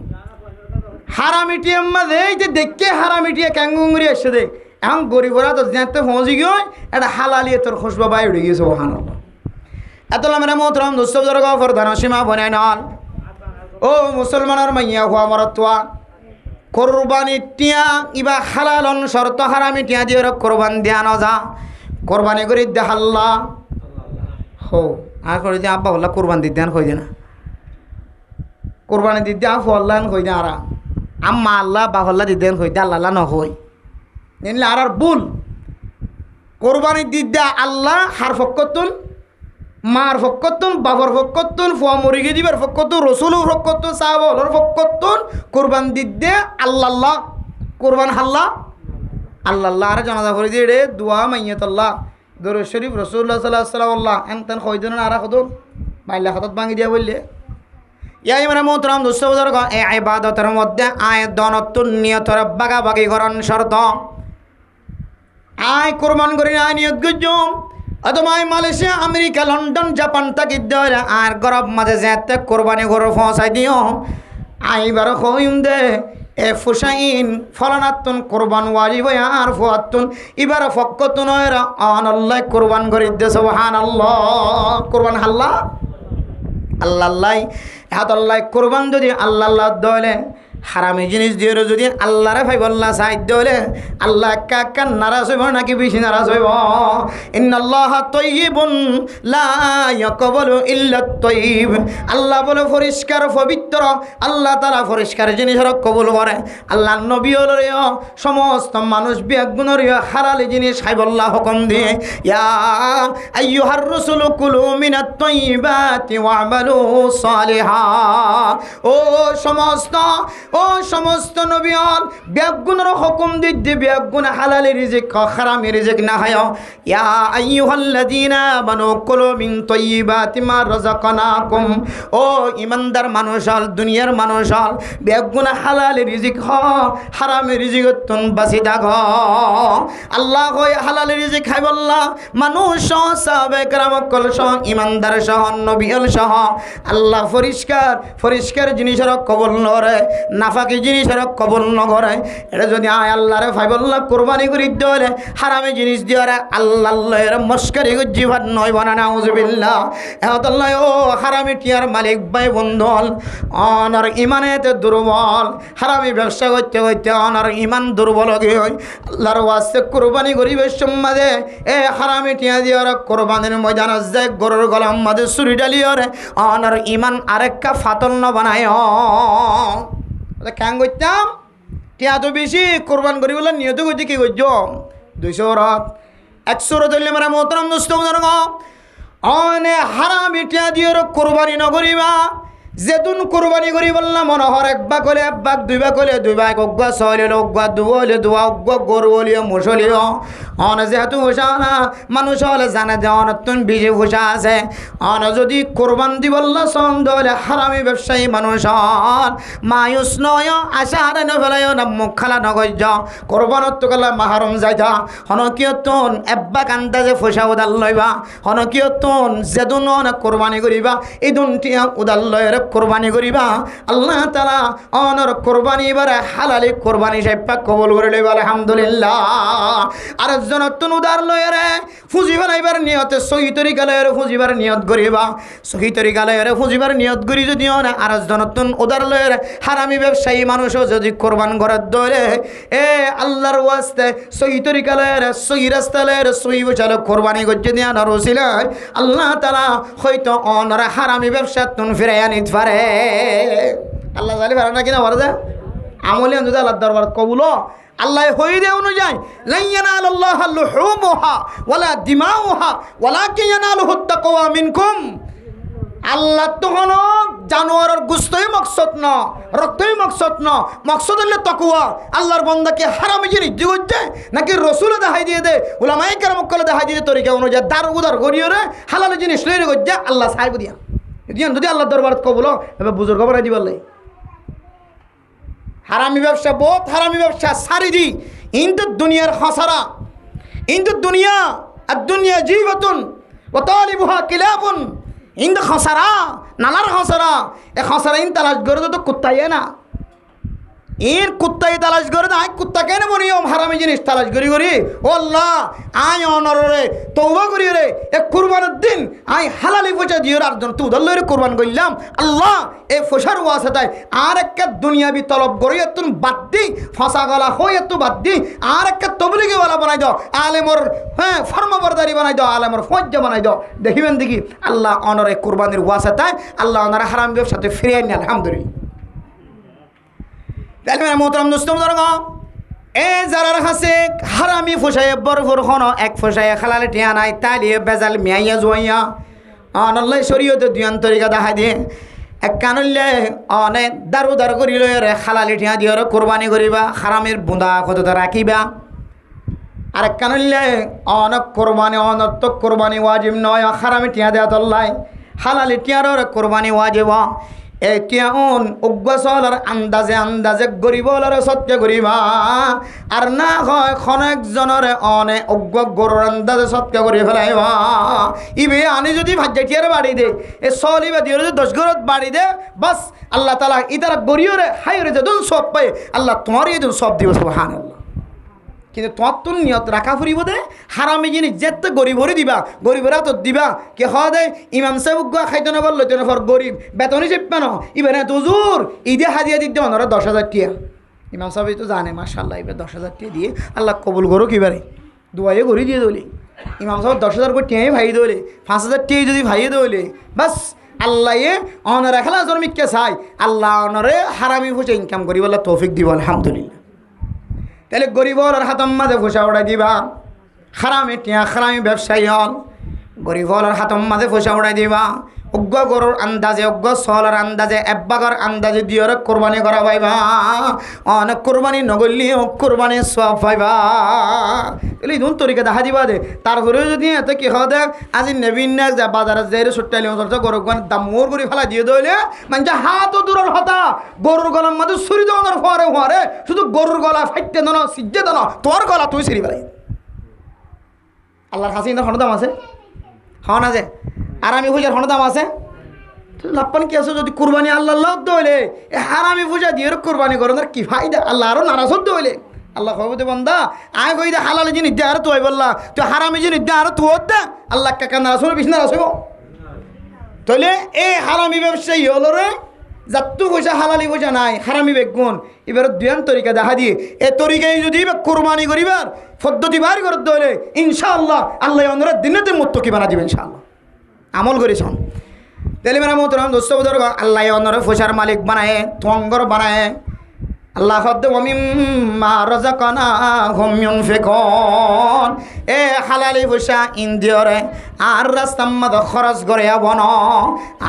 হারামিটিয়ে মাঝে এই যে দেখে হারামিটিয়ে ক্যাঙ্গুঙ্গুরি এসে দে এখন গরিবরা তো যেতে পৌঁছে গিয়ে এটা হালালিয়তর খুশবা বাই উঠে গিয়েছে সুবহানাল্লাহ এত মেরা মোহতরম দোস্তব জরগা ফরদান সীমা বনাই নল ও মুসলমানের মাইয়া হওয়া মরতোয়া কোরবানি টিয়া ইবা হালালন শর্ত হারামি টিয়া দিয়ে কোরবান দিয়া নজা কোরবানি করি দেখাল্লা হো আর করে দিয়ে আব্বা বললা কোরবান দিতে কই দে না কোরবানি দিতে আফু আল্লাহ কই দে আরা আম্মা আল্লাহ বাহল্লা দিতে কই দে আল্লাহ নহই নিলে আর ভুল কোরবানি দিতে আল্লাহ হার ফক্কতুন মার ফক্কতুন বাবার ফক্কতুন ফুয়া মরিগে দিবার ফক্কতুন রসুলর ফক্কতুন সাহাবর ফক্কতুন কোরবান দিতে আল্লাহ কোরবান হাল্লা আল্লাহ আর জানাজা করে দিয়ে রে দোয়া মাইয়াতাল্লাহ দরুদ শরীফ রাসূলুল্লাহ সাল্লাল্লাহু আলাইহি ওয়াসাল্লাম এনতেন কয়জন আর কদন মাইলা খাতত ভাঙি দিয়া বললে ইয়াই মানে মোহতরম দোস্ত বুজুর্গ এই ইবাদতের মধ্যে আয় দনতুন নিয়তর বাগাবাগি করন শর্ত আয় কুরবান করি আয় নিয়ত গজম অথবা মালয়েশিয়া আমেরিকা লন্ডন জাপান তাকি দর আর গরব মাঝে যেতে কোরবানি করে পৌঁছাই দিও আইবার কইম দে এ ফুসাইন ফলানাতুন কোরবান ওয়াজিব আর ফুয়াতুন ইবার ফক্কতুন এরা আনাল্লাহ কোরবান করি দে সুবহানাল্লাহ কোরবান আল্লাহ আল্লাহ হাতাল্লাহ কোরবান যদি আল্লাহ দলে হারামি জিনিস দিয়ে যদি আল্লাহরে ভাই বললা সাহায্য হলে আল্লাহ কাকা নারাজ হইব নাকি বেশি নারাজ হইব ইন্নাল্লাহা তাইয়্যিবুন লা ইয়াকবালু ইল্লা তাইয়্যিব আল্লাহ বলে পরিষ্কার পবিত্র আল্লাহ তাআলা পরিষ্কার জিনিসের কবুল করে আল্লাহ নবী হলে সমস্ত মানুষ বেগুনের হালাল জিনিস খাইবল্লাহ হুকুম দিয়ে ইয়া আইয়ুহার রাসূলু কুলু মিনাত তাইয়্যিবাতি ওয়া'মালু সালিহা ও সমস্ত নবী হল বেগুনের হুকুম দিতে বেগুন হালাল রিজিক হারাম রিজিক না হয় ইয়া আইয়ুহাল্লাযীনা আমানু কুলু মিন তাইয়্যিবাতি মা রাযাকনাকুম ও ইমানদার মানুষ হল দুনিয়ার মানুষ হল বেগুন হালাল রিজিক হারাম রিজিক তুন বাসি থাক আল্লাহ কই হালাল রিজিক খাইবল্লাহ মানুষ সাহাবে کرام কল সহ ইমানদার সহ নবী হল সহ আল্লাহ পরিষ্কার জিনিসের কবুল নরে নাফাকি জিনিসের কবুল নগরে এটা যদি আয় আল্লাহরে ভাইবল্লাহ কোরবানি করি দিলে হারামি জিনিস দিওরে আল্লাহর মস্করি জিভাত নয় বানা নাউজুবিল্লাহ এতল্লাহ ও হারামি টিয়ার মালিক ভাই বন্ধুল অনার ইমানেতে দুর্বল হারামি ব্যবসা করতে করতে অনার ইমান দুর্বল হয়ে হয় আল্লাহর ওয়াস্তে কোরবানি করিবে সম্মাদে এ হারামি টিয়া দিওরে কোরবানির ময়দান যায় গরুর গলাম মাঝে ছুরি ডালিওরে অনার ইমান আরেকটা ফাতল ন বানায় ক্যাং করতাম টিয়া তো বেশি কোরবান করি বলে নিয়ত করতে কি করছ 200 রথ 100 রথ হইলে মেরা মোহতরম দোস্ত বুজুর্গ অনে হারামি টিয়া দিয়ে কোরবানি নকরিবা যেতুন কোরবানি করি বললাম মনোহর একবার কলে একবার দুইবার কলে দুইবার অজ্ঞা সহলে অজ্ঞা দুলে দুয়া অজ্ঞা গরু হলিও মুসলিও অন যেহেতু হোসা না মানুষ হলে জানে যে অনতুন বিজে হোসা আছে অন যদি কোরবান দি বললা সন্দ হলে হারামি ব্যবসায়ী মানুষ মায়ুস নয় আশা হারে নফেলায় না মুখ খালা নগজ কোরবানত তো গেলে মাহারম যাইতা হনকিয়তন একবার কান্দাজে ফসা উদাল লইবা হনকিয়তন যেদুন কোরবানি করিবা এই দুনটিয়া উদাল লয়ের কোরবানি করিবা আল্লাহ তাআলা অনর কোরবানি এবারে হালালি কোরবানি সাইপা কবুল করে লইবা আলহামদুলিল্লাহ আর জনতুন উদার লয়েরে ফুজি বানাইবার নিয়তে সহি তরিকা লয়েরে ফুজিবার নিয়ত করিবা সহি তরিকা লয়েরে ফুজিবার নিয়ত করি যদি না আর জনতুন উদার লয়েরে হারামি ব্যবসায়ী মানুষও যদি কোরবান করে দলে এ আল্লাহর ওয়াস্তে সহি তরিকা লয়েরে সহি রাস্তা লয়েরে সহি বচালো কোরবানি করতে দিয়া না রসিলায় আল্লাহ তাআলা হয়তো অনর হারামি ব্যবসা তুন ফিরাইয়া নিতে পারে আল্লাহ জানি পারে না কিনা পারে যা আমলে যদি আল্লাহ দরবার কবুল আল্লাহ হই দে অনুযায়ী লা ইয়ানালুল্লাহু লুহুমুহা ওয়ালা দিমাউহা ওয়ালাকিন ইয়ানালুহুত তাকওয়া মিনকুম আল্লাহ তো হলো জানোয়ারের গোশতই মকসদ না রক্তই মকসদ না মকসদ হলো তাকওয়া আল্লাহর বান্দাকে হারামি জিনিস দিতে নাকি রাসূল দেখাই দিয়ে দে উলামায়ে কেরাম কলে দেখাই দিয়ে তরিকা অনুযায়ী দার উদার করিও রে হালাল জিনিস লইরে গজ্জা আল্লাহ সাইব দিয়া যদি আল্লাহ দরবার কবুল এবার বুজুর্গ বানাই দিবার লাই হারামি ব্যবসা বহুত হারামি ব্যবসা সারি দি ইন্তু দুনিয়ার খসারা ইন্তু দুনিয়া আর দুনিয়া জীবতুন ওয়া তালিবুহা কিলাবুন ইন্তু খসারা নালার খসারা এ খসারা ইন তালাশ করে তো কুত্তাই না এর কুত্তাই তালাশ করে না কুত্তা কেন বনিও হারামি জিনিস তালাশ করি ও আল্লাহ আয় অনরে তওবা করি রে এ কুরবানের দিন আয় হালালি পয়সা দিয়ে আর জন তুই উদাল্লা রে কুরবান করলাম আল্লাহ এ ফসার ওয়াসাতায় আর একটা দুনিয়াবি তলব করি তুন বাদ দি ফসা গলা হই এত বাদ দি আর একটা তবলিগি ওয়ালা বানাই দাও আলেমর হ্যাঁ ফরমাবরদারি বানাই দাও আলেমর ফজ্জা বানাই দাও দেখিবেন দেখি আল্লাহ অনরে কুরবানির ওয়াসাতায় আল্লাহ অনরে হারাম ব্যবসাতে ফিরিয়ে নিয়ে আলহামদুলিল্লাহ তাহলে মেরা মোহতরম দোস্ত বুজুর্গ এ যারার কাছে হারামি ফসায় বরফর হন এক ফসায় খালালে টিয়া নাই তাইলে বেজাল মিয়াইয়া জুয়াইয়া অনল্লাই শরীয়তে দুয়ান তরিকা দেখা দিয়ে এক কানলে অনে দারু দার করি লই রে খালালি টিয়া দিয়ে কোরবানি করিবা হারামের বুঁদা কত রাখিবা আর এক কানলে অনেক কোরবানি অনর্থ কোরবানি ওয়াজিব নয় হারামি টিয়া দেয়া তল্লাই হালালি টিয়ার কোরবানি ওয়াজিব এতিয়াউন উগ্গসলার আন্দাজে আন্দাজে গরিবলার সত্য করিবা আর না হয় খনেক জনরে অনে উগ্গ গরুর আন্দাজে সত্য করি ফেলাইবা ইবে আনি যদি ভাজ্যাটিয়ারে বাড়ি দে এ সলিবা দিয়ে যদি 10 গরত বাড়ি দে বাস আল্লাহ তাআলা ইতারা গরিয়রে হাইরে যদুন সব পায় আল্লাহ তোমারই যদুন সব দিব সুবহানাল্লাহ কিন্তু তোমার তো নিয়ত রাখা ফুরিব দে হারামি জিনিস যেতে গরিবরে দিবা গরিবরা তো দিবা কে হয় দে ইমাম সাহেব গুয়া খাইতে না বললো তেন ফর গরিব বেতনই চেপবে না ইবে না তুজুর ঈদে হাজিয়া দিতে ওনারা 10,000 টিয়া ইমাম সাহেব তো জানে মাশাআল্লাহ এবার 10,000 টিয়া দিয়ে আল্লাহ কবুল করো কিবারে দুয়াইয়ে গড়ি দিয়ে দলি ইমাম সাহেব 10,000 করে টিয়াই ভাই দলে 5,000 টিয়াই যদি ভাইয়ে দলে বাস আল্লাহ অনারা খেলা জন্মিককে চাই আল্লাহ অনরে হারামি ফুচে ইনকাম করি বলে তৌফিক দিব আলহামদুলিল্লাহ তাহলে গরিবর হাতম মাঝে ফসা উড়াই দিবা হারামি টিয়া হারামি ব্যবসায়ী হল গরিবর হাতম মাঝে ফসা উড়াই দিবা অজ্ঞ গরুর আন্দাজে অজ্ঞ সহলার আন্দাজে একবাগর আন্দাজে দিয়ে কোরবানি করা পাইবা অনেক কোরবানি নগরলিও কোরবানি সব পাইবা এলি ধুন তরিকা দেখা দিবা দে তারপরেও যদি এত কি হয় দেখ আজি নেবিন না যা বাজারে যাই ছোট্টালি অঞ্চল গরু দামোর করে ফেলা দিয়ে দইলে মানে হাতও দূরের হতা গরুর গলার মধ্যে ছুরি দেওয়ার ফরে হরে শুধু গরুর গলা ফাইটে দানো সিজ্জে দানো তোর গলা তুই ছিঁড়ি ফেলাই আল্লাহর হাসি হনদাম আছে হন আছে আরামি পূজার হনদাম আছে লাপ্পান কি আছে যদি কুরবানি আল্লাহ দইলে এ হারামি পূজা দিয়ে কুরবানি করেন কি ফায়দা আল্লাহ আরো নারাজ দইলে আল্লাহ কইতে বান্দা আয় কই দে হালাল জিনিস দে আর তুই বললা তুই হারামি জিনিস দে আর তুই দে আল্লাহ কাকা নারাজ হবে বিষ্ণু নারাজ হইব তাহলে এই হারামি ব্যবসায়ী হলো রে যাত্তু পয়সা হালালি পয়সা নাই হারামি বেগুন এবার দুয়ান তরিকা দেখা দিয়ে এ তরিকায় যদি কোরবানি করিবার পদ্ধতি বার করে দইলে ইনশাআল্লাহ আল্লাহ অন্যরা দিনেতে মুত্তকি বানা দিবেন ইনশাআল্লাহ আমল করেছেন তাহলে মেরা মোহতরম দোস্ত বুজুর্গ আল্লাহ অন্যরা পয়সার মালিক বানায় তঙ্গর বানায় আল্লাহ হদ্দে ওমিম্মা রাযাকনাহুম ইউনফিকুন এ হালালি পয়সা ইন্দিয়রে আর রাস্তার মধ্যে খরচ করে বন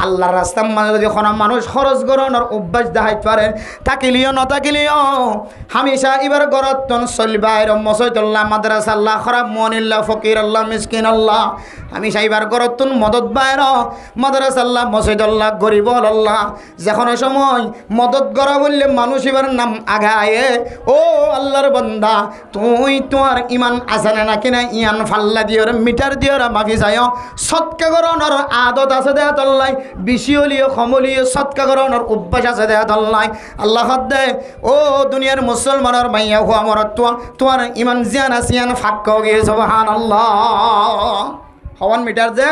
আল্লাহর রাস্তার মধ্যে যদি কোনো মানুষ খরচ করানোর অভ্যাস দেখাইতে পারে থাকিলিও নথাকিলিও হামেশা এবার গরতন চলবাই মসজিদুল্লাহ মাদ্রাসা আল্লাহ খারাপ মনিল্লাহ ফকির আল্লাহ মিসকিন আল্লাহ হামেশা এবার গরতন মদত বাইর মাদ্রাসা আল্লাহ মসজিদুল্লাহ গরিব আল্লাহ যখন সময় মদত করা বললে মানুষ এবার নাম আগায় ও আল্লাহর বান্দা তুই তোমার ইমান আছে না কিনা ইয়ান ফাল্লা দিওর মিটার দিওর মাফি যায় সৎকা করানোর আদত আছে দেয়া তল্লাই বিশিয়লীয় সমলীয় সৎকা করানোর অভ্যাস আছে দেয়া তল্লাই আল্লাহ দে ও দুনিয়ার মুসলমানের মাইয়া হুয়া মর তোমার ইমান জিয়ান আসিয়ান ফাক্ক গিয়ে সুবহানাল্লাহ হওয়ান মিটার যে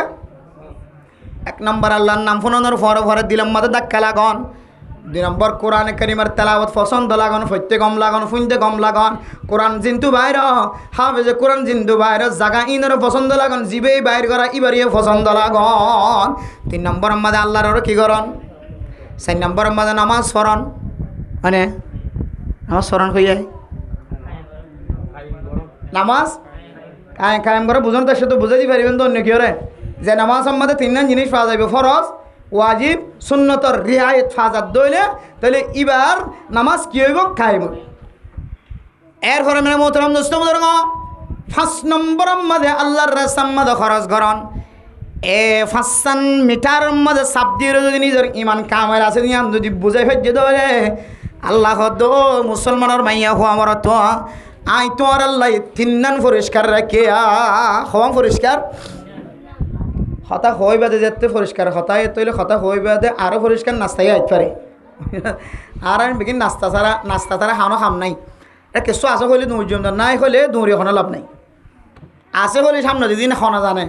এক নম্বর আল্লাহর নাম ফোনানোর ফরে দিলাম মাথা ধাক্কা লাগন 2 নম্বর কোরআনে কারিমের তেলাওয়াত পছন্দ লাগন ফইতে কম লাগন ফুনতে কম লাগন কোরআন জিন্তু বাইর হাফেজে কোরআন জিন্তু বাইর জাগা ইনর পছন্দ লাগন জিবে বাইর করা ইবারিয়ে পছন্দ লাগন 3 নম্বর আমাদের আল্লাহর কি করন 4 নম্বর আমাদের নামাজ পড়ন মানে নামাজ পড়ন কইয়া নামাজ কায়েম করে বুঝুন তার সাথে বুঝাই পারিবেন তো অন্য কি করে যে নামাজ আমাদের 3 জিনিস পাওয়া যাবে ফরজ ওয়াজিব সুন্নতর রিয়ায়ত ফাজাত দইলে তাহলে এবার নামাজ কি হইব খাইব এরপরে মানে মোহতারাম দোস্ত বুজুর্গ 5 নম্বর মধ্যে আল্লাহর রাস্তার মধ্যে খরচ করন 5 মিটার মধ্যে সাবদির যদি নিজের ইমান কামেল আছে যদি বুঝাই ফেজে দলে আল্লাহ দো মুসলমানের মাইয়া হো আমার তো আই তো আর আল্লাহ 3 নান পরিষ্কার রাখে হওয়া পরিষ্কার হতা হই বাদে যেতে পরিষ্কার হতায় তৈলে হতা হই বাদে আরও পরিষ্কার নাস্তাই আইতে পারে আর আমি বিকিন নাস্তা ছাড়া খাওয়ানো খাম নাই এটা কিছু আছে হইলে দুজন নাই হলে দৌড়ি এখনো লাভ নাই আছে হলে সামনে দিদিন খনা জানে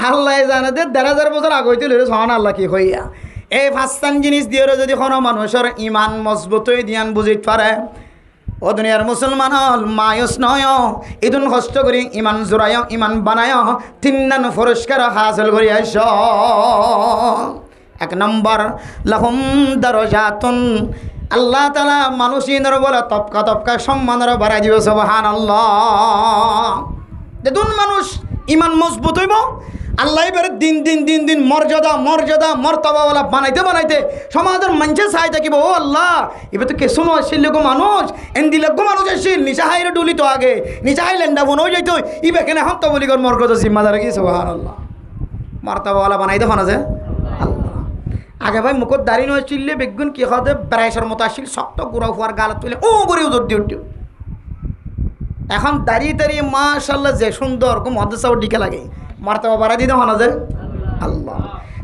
আল্লাহ জানে যে 1,500 বছর আগে হইতে লইলে সহন আল্লাহ কি হইয়া এই 5 জিনিস দিয়ে যদি কোনো মানুষের ইমান মজবুত হয়ে দিয়ান বুঝিতে পারে ও দুনিয়ার মুসলমান হল মায়ুস নয় ইদুন কষ্ট করি ইমান জোড়ায় ইমান বানায় 3 নান পুরস্কার হাসিল করি আইস 1 নম্বর লাহুম দারাজাতুন আল্লাহ তাআলা মানুষিনের বলে তপকা সম্মানের বাড়াই দিবে সুবহানাল্লাহ যেদিন মানুষ ইমান মজবুত হইব আল্লাহ এবারে দিন মর্যাদা মর্তবাওয়ালা বানাইতে সমাজের মানুষে চাই থাকিব ও আল্লাহ এবার তো কেসো আসছিল গো মানুষ এন্দি লোক মানুষ আসছিল নিচা হাইরে ডুলি তো আগে নিচা হাই লেন্ডা বোন হয়ে যাইতো ইবে কেন হন তো বলি কর মর্গত জিম্মাদার কি সুবহানাল্লাহ মর্তবাওয়ালা বানাইতে হন আছে আল্লাহ আগে ভাই মুখত দাড়ি নয় চিল্লে বেগুন কি হতে ব্রাইসের মতো আসছিল শক্ত গুঁড়া ফুয়ার গালত তুলে ও করে উদর দিও এখন দাঁড়িয়ে মাশাআল্লাহ যে সুন্দর মহাদেশাও ডিকে লাগে মারতাবা বাড়া দিতে হন যে আল্লাহ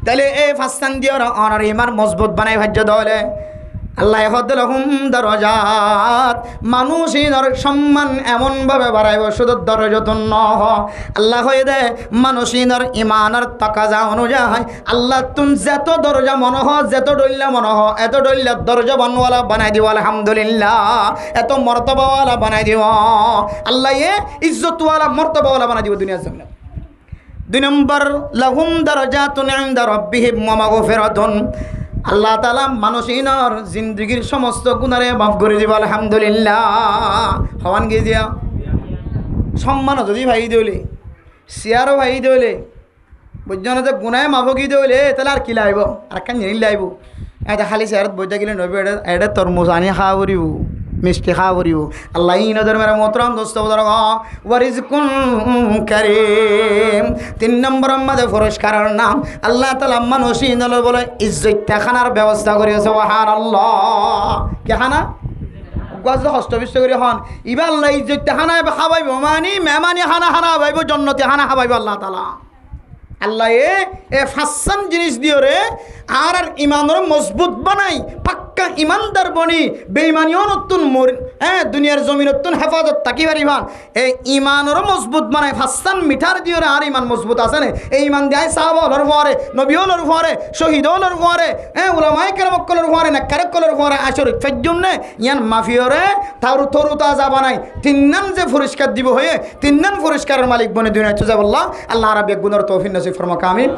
তাহলে এই 5 দিয়ে অনার ইমান মজবুত বানাই ভাজ্য দলে আল্লাহ হদ্দুলহুম দারাজাত মানুষের সম্মান এমনভাবে বাড়াইব শুধু দরজাতুন নহ আল্লাহ হয়ে দে মানুষের ইমানের তাকাজা অনুযায়ী আল্লাহ তুম যত দরজা মনে হ যত ডল্লা মনে হ এত ডল্লা দরজা বানওয়ালা বানাই দিব আলহামদুলিল্লাহ এত মর্তবাওয়ালা বানাই দিব আল্লাহ ইজ্জতওয়ালা মর্তবাওয়ালা বানাই দিব দুনিয়ার জমিনে 2 নম্বর লাহুম দারাজাতুন ইনদা রাব্বিহিম ওয়া মাগফিরাতুন আল্লাহ তাআলা মানুষের জিন্দেগীর সমস্ত গুনারে মাফ করে দিব আলহামদুলিল্লাহ হওয়ান গিয়ে দিয়া সম্মান যদি ভাই দিলে শেয়ারও ভাই দিলে বুঝছো যে গুনায় মাফ গিয়ে দিলে তাহলে আর কি লাইব আর কেন জিনিস লাইব এটা খালি শেয়ারত বইতে গেলে নবী এটা তরমুজ আনি খাওয়া করিব মিষ্টি খাওয়া করিব আল্লাহ ইনদের মেরা মোহতরম দোস্ত ওয়ারিজকুন কারীম 3 নম্বর মধ্যে পুরস্কারের নাম আল্লাহ তাআলা মানুষিন বলে ইজ্জত খানার ব্যবস্থা করিয়েছে সুবহানাল্লাহ কে খানা গাছ হস্তবিষ্ট করে হন ইবা আল্লাহ ইজ্জত খানা খাওয়াইব মানে মেহমানি খানা খাওয়াইব জন্নতি খানা খাওয়াইব আল্লাহ তাআলা আল্লাহ এ 5 জিনিস দিও রে আর ইমানের মজবুত বানাই পাক্কা ইমানদার বনি বেঈমানিও নতুন দুনিয়ার জমিন নতুন হেফাজত থাকি পারিবান এই ইমানের মজবুত বানাই 5 মিটার দিও রে আর ইমান মজবুত আছে না এই ইমান দেয় সাহাবাহর পরে নবীওর পরে শহীদওর পরে উলামায়ে কেরামকলের পরে না কারকলের পরে আসর ফেজুমনে ইয়ান মাফিয়রে তারু তরু তাজা বানাই 3 নাম যে পুরস্কার দিব হয়ে 3 নাম পুরস্কারের মালিক বনে দুনিয়া চলে যাব আল্লাহ রাব্বুল গুনার তৌফিক নসিব ফরমা কামিল।